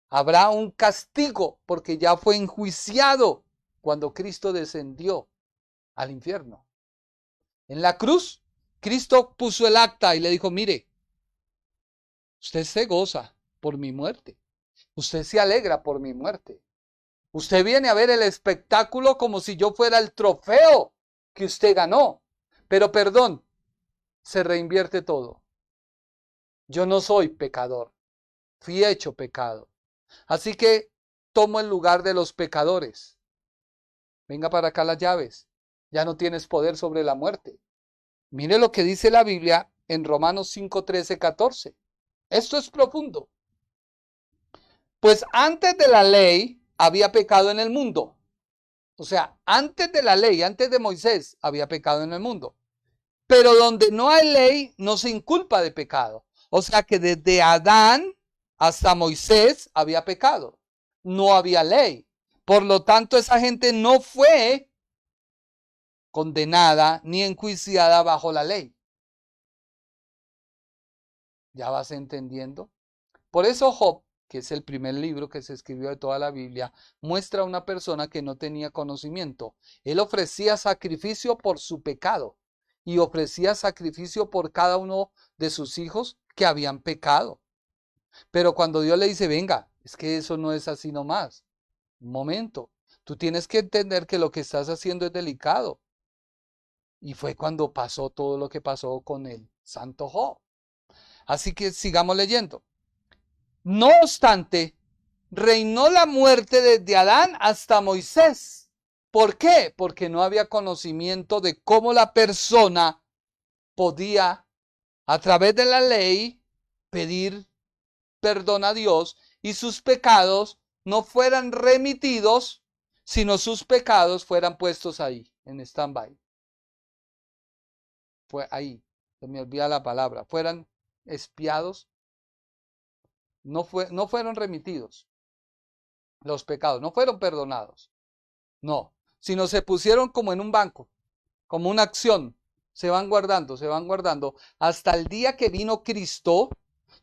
habrá un castigo, porque ya fue enjuiciado cuando Cristo descendió al infierno. En la cruz, Cristo puso el acta y le dijo, mire, usted se goza por mi muerte. Usted se alegra por mi muerte. Usted viene a ver el espectáculo como si yo fuera el trofeo que usted ganó. Pero perdón, se reinvierte todo. Yo no soy pecador. Fui hecho pecado. Así que tomo el lugar de los pecadores. Venga para acá las llaves. Ya no tienes poder sobre la muerte. Mire lo que dice la Biblia en Romanos 5, 13, 14. Esto es profundo. Pues antes de la ley había pecado en el mundo. O sea, antes de la ley, antes de Moisés, había pecado en el mundo. Pero donde no hay ley, no se inculpa de pecado. O sea que desde Adán hasta Moisés había pecado. No había ley. Por lo tanto, esa gente no fue condenada ni enjuiciada bajo la ley. ¿Ya vas entendiendo? Por eso Job, que es el primer libro que se escribió de toda la Biblia, muestra a una persona que no tenía conocimiento. Él ofrecía sacrificio por su pecado y ofrecía sacrificio por cada uno de sus hijos que habían pecado. Pero cuando Dios le dice, venga, es que eso no es así nomás. Un momento, tú tienes que entender que lo que estás haciendo es delicado. Y fue cuando pasó todo lo que pasó con el santo Job. Así que sigamos leyendo. No obstante, reinó la muerte desde Adán hasta Moisés. ¿Por qué? Porque no había conocimiento de cómo la persona podía, a través de la ley, pedir perdón a Dios y sus pecados no fueran remitidos, sino sus pecados fueran puestos ahí, en stand-by. Fue ahí, se me olvida la palabra, fueran expiados, no fueron remitidos los pecados, no fueron perdonados, no, sino se pusieron como en un banco, como una acción, se van guardando, hasta el día que vino Cristo,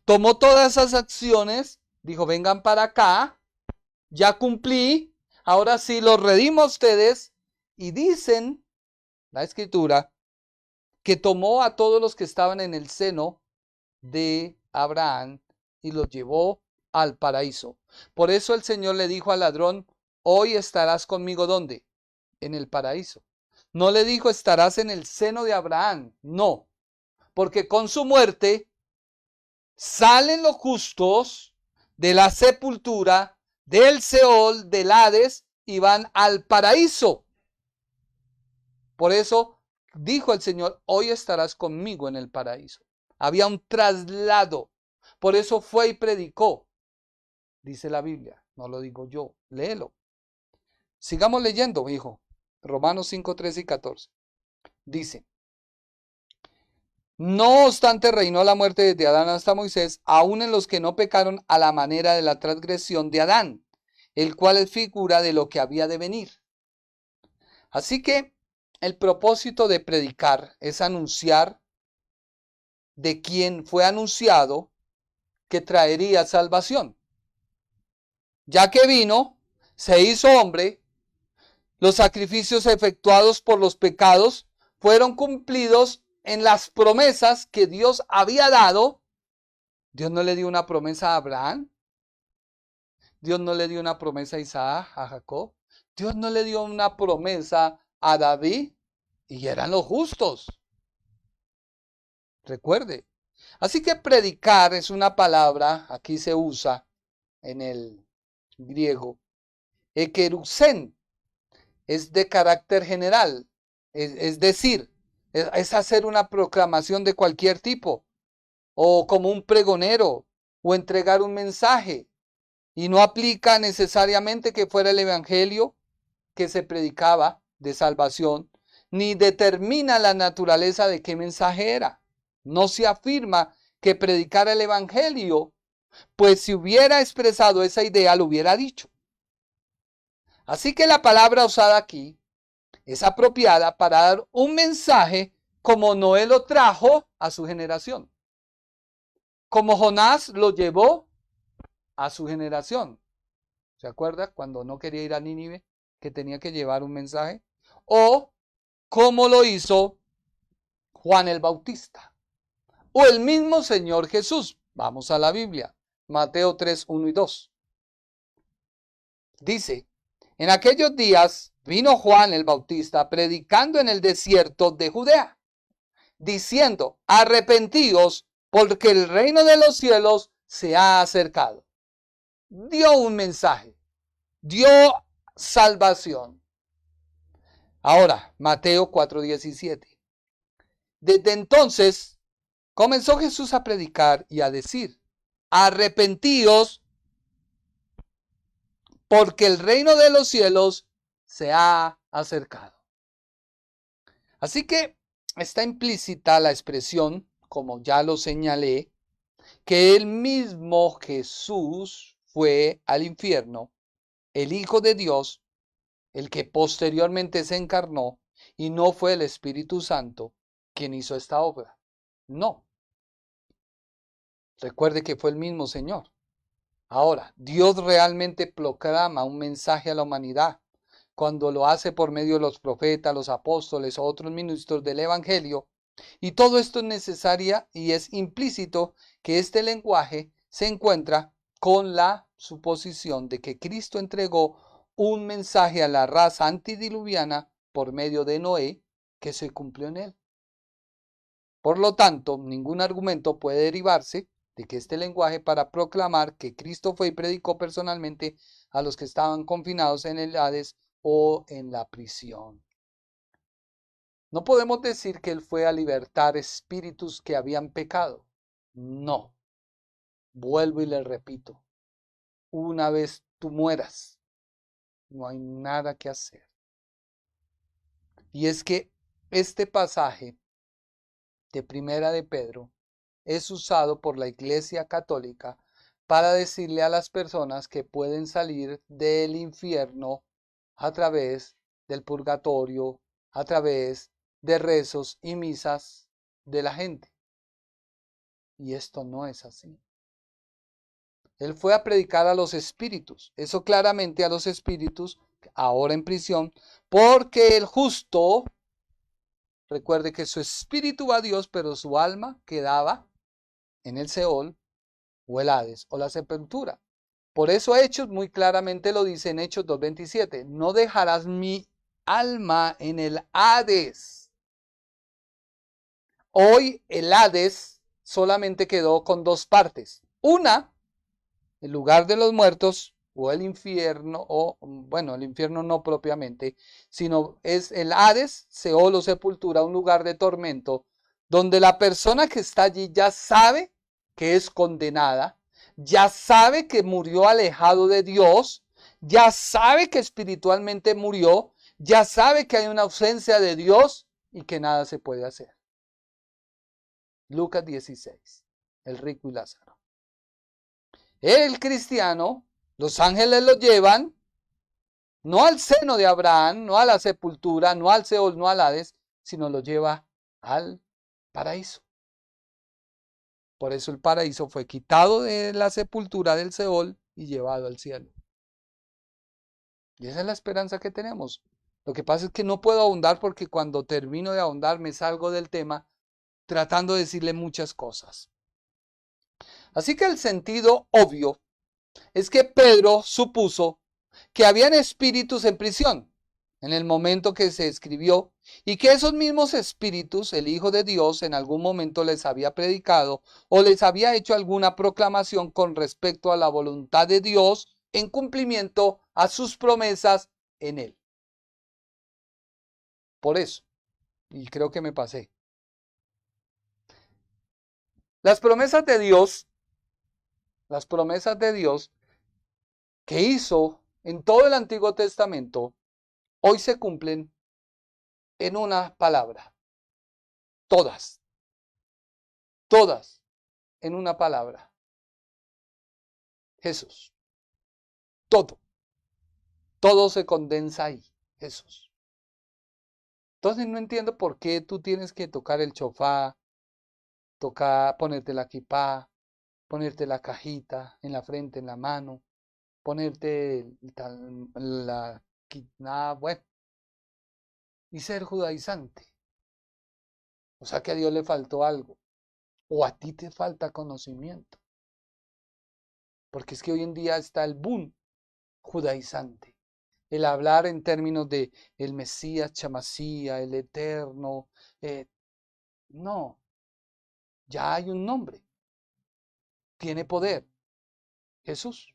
tomó todas esas acciones, dijo, vengan para acá, ya cumplí, ahora sí los redimo a ustedes, y dicen la Escritura que tomó a todos los que estaban en el seno de Abraham y los llevó al paraíso. Por eso el Señor le dijo al ladrón, hoy estarás conmigo, ¿dónde? En el paraíso. No le dijo, estarás en el seno de Abraham, no, porque con su muerte salen los justos de la sepultura, del Seol, del Hades, y van al paraíso. Por eso dijo el Señor, hoy estarás conmigo en el paraíso. Había un traslado. Por eso fue y predicó. Dice la Biblia, no lo digo yo, léelo. Sigamos leyendo, hijo. Romanos 5, 13 y 14. Dice, no obstante reinó la muerte desde Adán hasta Moisés, aun en los que no pecaron a la manera de la transgresión de Adán, el cual es figura de lo que había de venir. Así que el propósito de predicar es anunciar de quien fue anunciado que traería salvación. Ya que vino, se hizo hombre, los sacrificios efectuados por los pecados fueron cumplidos en las promesas que Dios había dado. Dios no le dio una promesa a Abraham. Dios no le dio una promesa a Isaac, a Jacob. Dios no le dio una promesa a David. Y eran los justos. Recuerde. Así que predicar es una palabra, aquí se usa en el griego. Ekerusen es de carácter general. Es decir, es hacer una proclamación de cualquier tipo. O como un pregonero. O entregar un mensaje. Y no aplica necesariamente que fuera el evangelio que se predicaba de salvación, ni determina la naturaleza de qué mensaje era. No se afirma que predicara el evangelio, pues si hubiera expresado esa idea lo hubiera dicho. Así que la palabra usada aquí es apropiada para dar un mensaje como Noé lo trajo a su generación, como Jonás lo llevó a su generación. ¿Se acuerda cuando no quería ir a Nínive, que tenía que llevar un mensaje? O como lo hizo Juan el Bautista. O el mismo Señor Jesús. Vamos a la Biblia. Mateo 3, 1 y 2. Dice, en aquellos días vino Juan el Bautista predicando en el desierto de Judea, diciendo, arrepentíos porque el reino de los cielos se ha acercado. Dio un mensaje, dio salvación. Ahora, Mateo 4:17. Desde entonces comenzó Jesús a predicar y a decir, arrepentíos porque el reino de los cielos se ha acercado. Así que está implícita la expresión, como ya lo señalé, que el mismo Jesús fue al infierno, el Hijo de Dios, el que posteriormente se encarnó, y no fue el Espíritu Santo quien hizo esta obra. No. Recuerde que fue el mismo Señor. Ahora, Dios realmente proclama un mensaje a la humanidad cuando lo hace por medio de los profetas, los apóstoles o otros ministros del Evangelio. Y todo esto es necesario y es implícito que este lenguaje se encuentra con la suposición de que Cristo entregó un mensaje a la raza antidiluviana por medio de Noé que se cumplió en él. Por lo tanto, ningún argumento puede derivarse de que este lenguaje para proclamar que Cristo fue y predicó personalmente a los que estaban confinados en el Hades o en la prisión. No podemos decir que Él fue a libertar espíritus que habían pecado. No. Vuelvo y le repito. Una vez tú mueras, no hay nada que hacer. Y es que este pasaje de Primera de Pedro es usado por la Iglesia Católica para decirle a las personas que pueden salir del infierno a través del purgatorio, a través de rezos y misas de la gente. Y esto no es así. Él fue a predicar a los espíritus, eso claramente a los espíritus, ahora en prisión, porque el justo, recuerde que su espíritu va a Dios, pero su alma quedaba en el Seol o el Hades o la sepultura. Por eso Hechos muy claramente lo dice en Hechos 2:27, no dejarás mi alma en el Hades. Hoy el Hades solamente quedó con dos partes. Una, el lugar de los muertos o el infierno, o bueno, el infierno no propiamente, sino es el Hades, Seol o sepultura, un lugar de tormento, donde la persona que está allí ya sabe que es condenada, ya sabe que murió alejado de Dios, ya sabe que espiritualmente murió, ya sabe que hay una ausencia de Dios y que nada se puede hacer. Lucas 16, el rico y Lázaro. El cristiano, los ángeles lo llevan, no al seno de Abraham, no a la sepultura, no al Seol, no al Hades, sino lo lleva al paraíso. Por eso el paraíso fue quitado de la sepultura del Seol y llevado al cielo. Y esa es la esperanza que tenemos. Lo que pasa es que no puedo ahondar porque cuando termino de ahondar me salgo del tema tratando de decirle muchas cosas. Así que el sentido obvio es que Pedro supuso que habían espíritus en prisión en el momento que se escribió y que esos mismos espíritus el Hijo de Dios en algún momento les había predicado o les había hecho alguna proclamación con respecto a la voluntad de Dios en cumplimiento a sus promesas en él. Por eso, y creo que me pasé, las promesas de Dios que hizo en todo el Antiguo Testamento, hoy se cumplen en una palabra. Todas en una palabra. Jesús. Todo se condensa ahí. Jesús. Entonces no entiendo por qué tú tienes que tocar el shofar, ponerte la kipá, ponerte la cajita en la frente, en la mano, ponerte bueno, y ser judaizante. O sea que a Dios le faltó algo. O a ti te falta conocimiento. Porque es que hoy en día está el boom judaizante. El hablar en términos de el Mesías, Chamasía, el Eterno. No, ya hay un nombre. Tiene poder. Jesús.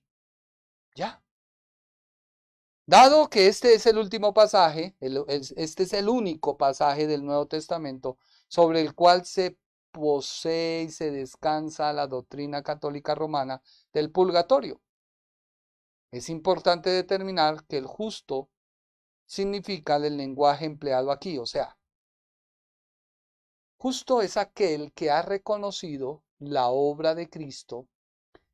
Ya. Dado que este es el último pasaje, este es el único pasaje del Nuevo Testamento sobre el cual se posee y se descansa la doctrina católica romana del purgatorio. Es importante determinar que el justo significa el lenguaje empleado aquí, o sea, justo es aquel que ha reconocido la obra de Cristo,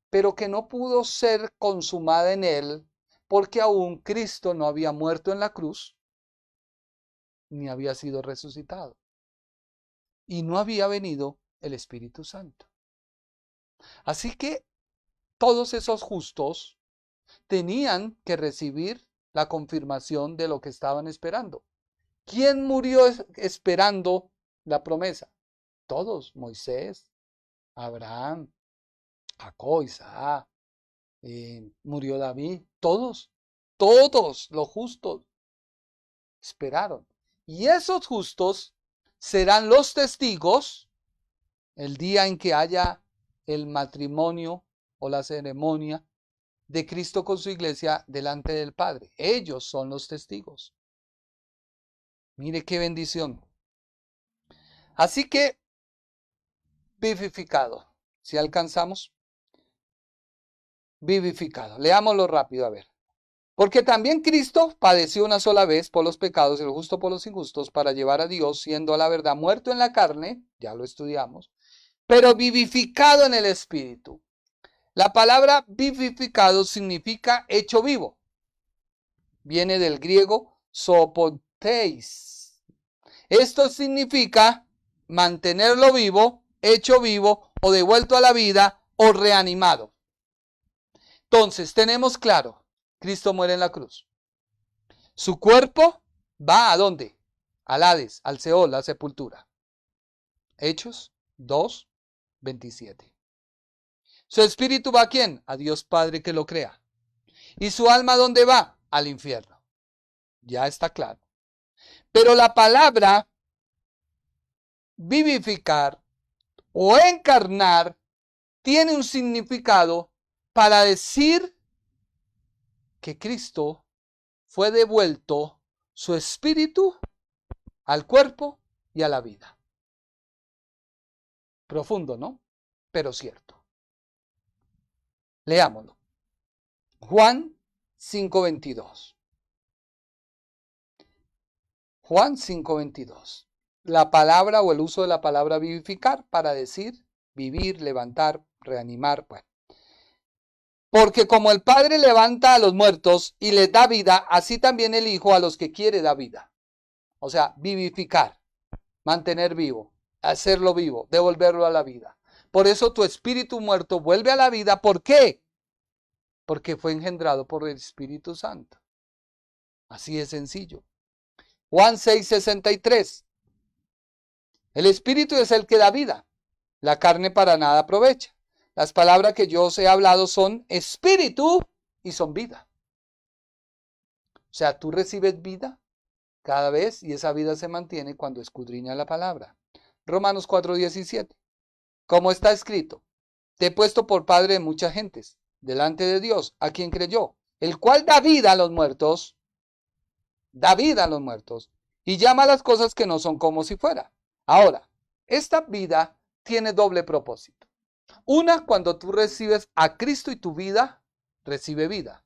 pero que no pudo ser consumada en él porque aún Cristo no había muerto en la cruz, ni había sido resucitado, y no había venido el Espíritu Santo. Así que todos esos justos tenían que recibir la confirmación de lo que estaban esperando. ¿Quién murió esperando la promesa? Todos: Moisés, Abraham, Jacob, Isaac, murió David, todos los justos esperaron. Y esos justos serán los testigos el día en que haya el matrimonio o la ceremonia de Cristo con su iglesia delante del Padre. Ellos son los testigos. Mire qué bendición. Así que, vivificado. Si alcanzamos, vivificado. Leámoslo rápido, a ver. Porque también Cristo padeció una sola vez por los pecados, el justo por los injustos, para llevar a Dios, siendo a la verdad muerto en la carne, ya lo estudiamos, pero vivificado en el Espíritu. La palabra vivificado significa hecho vivo. Viene del griego zopoteis. Esto significa mantenerlo vivo, hecho vivo, o devuelto a la vida, o reanimado. Entonces, tenemos claro, Cristo muere en la cruz. Su cuerpo va ¿a dónde? Al Hades, al Seol, la sepultura. Hechos 2:27. Su espíritu va ¿a quién? A Dios Padre que lo crea. ¿Y su alma dónde va? Al infierno. Ya está claro. Pero la palabra vivificar o encarnar tiene un significado para decir que Cristo fue devuelto su espíritu al cuerpo y a la vida. Profundo, ¿no? Pero cierto. Leámoslo. Juan 5:22. Juan 5:22. La palabra o el uso de la palabra vivificar para decir vivir, levantar, reanimar. Bueno. Porque como el Padre levanta a los muertos y les da vida, así también el Hijo a los que quiere da vida. O sea, vivificar, mantener vivo, hacerlo vivo, devolverlo a la vida. Por eso tu espíritu muerto vuelve a la vida. ¿Por qué? Porque fue engendrado por el Espíritu Santo. Así de sencillo. Juan 6:63. El Espíritu es el que da vida. La carne para nada aprovecha. Las palabras que yo os he hablado son espíritu y son vida. O sea, tú recibes vida cada vez y esa vida se mantiene cuando escudriñas la palabra. Romanos 4:17. Como está escrito, te he puesto por padre de muchas gentes, delante de Dios, a quien creyó, el cual da vida a los muertos, y llama a las cosas que no son como si fuera. Ahora, esta vida tiene doble propósito. Una, cuando tú recibes a Cristo y tu vida recibe vida.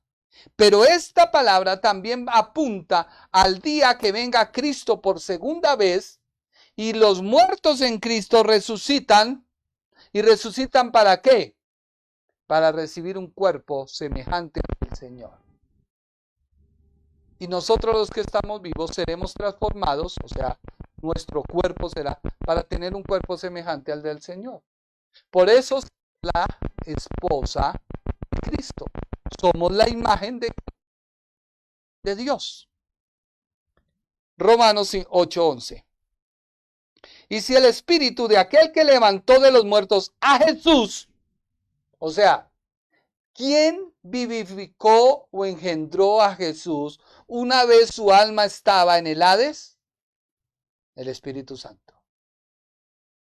Pero esta palabra también apunta al día que venga Cristo por segunda vez y los muertos en Cristo resucitan. ¿Y resucitan para qué? Para recibir un cuerpo semejante al Señor. Y nosotros los que estamos vivos seremos transformados, o sea, nuestro cuerpo será para tener un cuerpo semejante al del Señor. Por eso la esposa de Cristo. Somos la imagen de Dios. Romanos 8:11. Y si el espíritu de aquel que levantó de los muertos a Jesús, o sea, ¿quién vivificó o engendró a Jesús una vez su alma estaba en el Hades? El Espíritu Santo.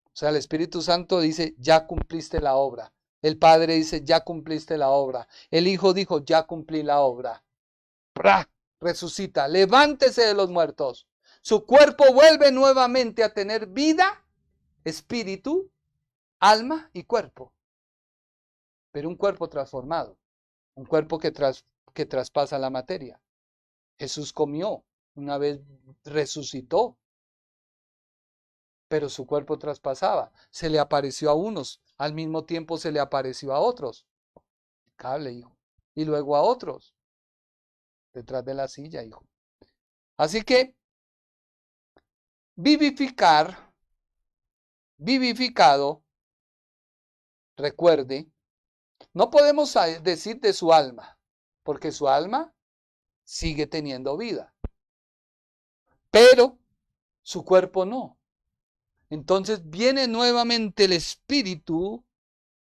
O sea, el Espíritu Santo dice, ya cumpliste la obra. El Padre dice, ya cumpliste la obra. El Hijo dijo, ya cumplí la obra. ¡Pra! Resucita, levántese de los muertos. Su cuerpo vuelve nuevamente a tener vida, espíritu, alma y cuerpo. Pero un cuerpo transformado, un cuerpo que traspasa la materia. Jesús comió, una vez resucitó, pero su cuerpo traspasaba. Se le apareció a unos, Al mismo tiempo se le apareció a otros. Cable, hijo. Y luego a otros. Detrás de la silla, hijo. Así que, vivificado, recuerde, no podemos decir de su alma, porque su alma sigue teniendo vida. Pero su cuerpo no. Entonces viene nuevamente el Espíritu,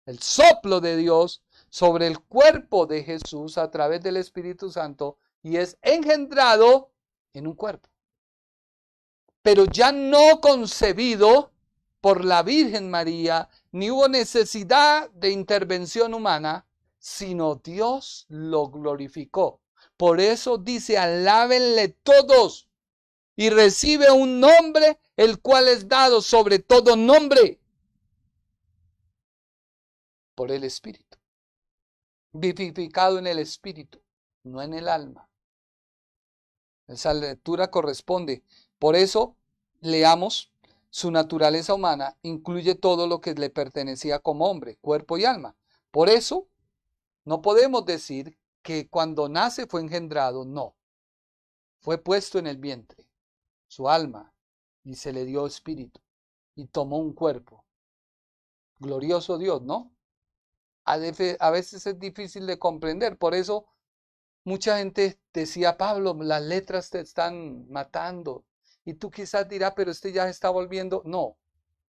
el soplo de Dios, sobre el cuerpo de Jesús a través del Espíritu Santo y es engendrado en un cuerpo. Pero ya no concebido por la Virgen María, ni hubo necesidad de intervención humana, sino Dios lo glorificó. Por eso dice, alábenle todos y recibe un nombre, el cual es dado sobre todo nombre por el Espíritu. Vivificado en el Espíritu, no en el alma. Esa lectura corresponde. Por eso, leamos, su naturaleza humana incluye todo lo que le pertenecía como hombre, cuerpo y alma. Por eso, no podemos decir que cuando nace fue engendrado, no. Fue puesto en el vientre, su alma, y se le dio espíritu, y tomó un cuerpo. Glorioso Dios, ¿no? A veces es difícil de comprender, por eso mucha gente decía, Pablo, las letras te están matando. Y tú quizás dirás, pero este ya está volviendo. No,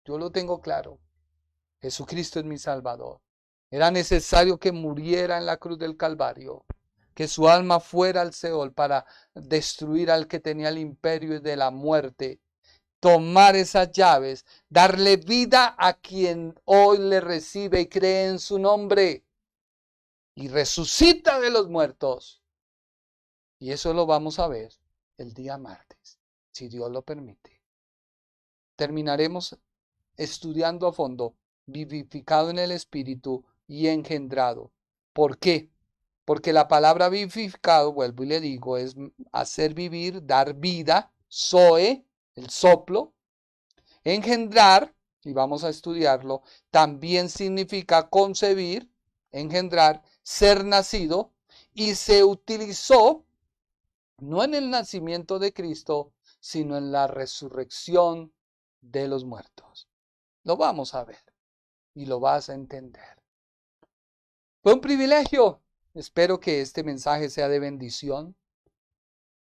yo lo tengo claro. Jesucristo es mi Salvador. Era necesario que muriera en la cruz del Calvario, que su alma fuera al Seol para destruir al que tenía el imperio de la muerte, tomar esas llaves, darle vida a quien hoy le recibe y cree en su nombre, y resucita de los muertos. Y eso lo vamos a ver el día martes, si Dios lo permite. Terminaremos estudiando a fondo, vivificado en el Espíritu y engendrado. ¿Por qué? Porque la palabra vivificado, vuelvo y le digo, es hacer vivir, dar vida, zoe, el soplo. Engendrar, y vamos a estudiarlo, también significa concebir, engendrar, ser nacido, y se utilizó no en el nacimiento de Cristo, sino en la resurrección de los muertos. Lo vamos a ver y lo vas a entender. Fue un privilegio. Espero que este mensaje sea de bendición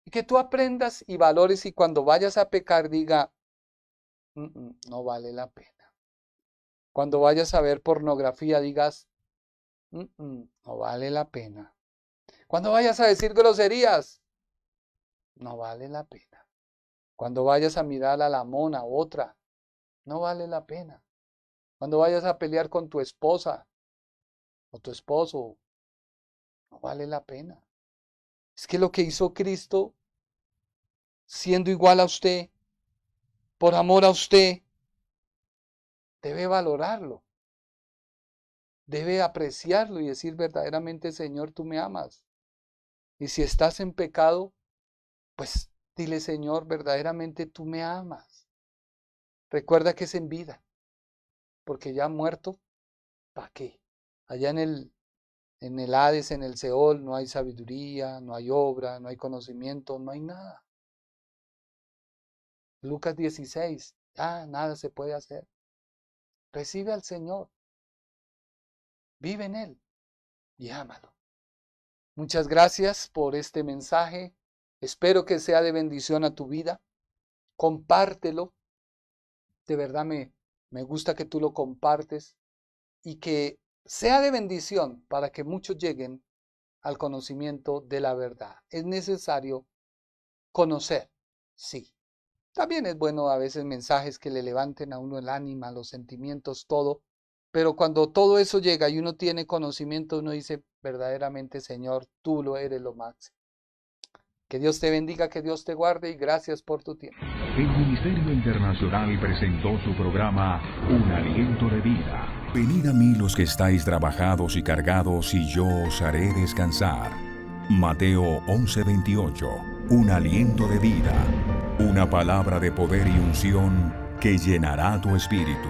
y que tú aprendas y valores y cuando vayas a pecar diga, no vale la pena. Cuando vayas a ver pornografía digas, no vale la pena. Cuando vayas a decir groserías, no vale la pena. Cuando vayas a mirar a la mona u otra, no vale la pena. Cuando vayas a pelear con tu esposa o tu esposo, no vale la pena. Es que lo que hizo Cristo, siendo igual a usted, por amor a usted, debe valorarlo. Debe apreciarlo y decir verdaderamente, Señor, tú me amas. Y si estás en pecado, pues dile, Señor, verdaderamente tú me amas. Recuerda que es en vida, porque ya muerto, ¿para qué? Allá en el Hades, en el Seol, no hay sabiduría, no hay obra, no hay conocimiento, no hay nada. Lucas 16, nada se puede hacer. Recibe al Señor, vive en Él y ámalo. Muchas gracias por este mensaje. Espero que sea de bendición a tu vida. Compártelo. De verdad me gusta que tú lo compartes y que sea de bendición para que muchos lleguen al conocimiento de la verdad. Es necesario conocer, sí. También es bueno a veces mensajes que le levanten a uno el ánimo, los sentimientos, todo. Pero cuando todo eso llega y uno tiene conocimiento, uno dice verdaderamente, Señor, tú lo eres lo máximo. Que Dios te bendiga, que Dios te guarde y gracias por tu tiempo. El Ministerio Internacional presentó su programa Un Aliento de Vida. Venid a mí los que estáis trabajados y cargados y yo os haré descansar. Mateo 11:28. Un aliento de vida. Una palabra de poder y unción que llenará tu espíritu.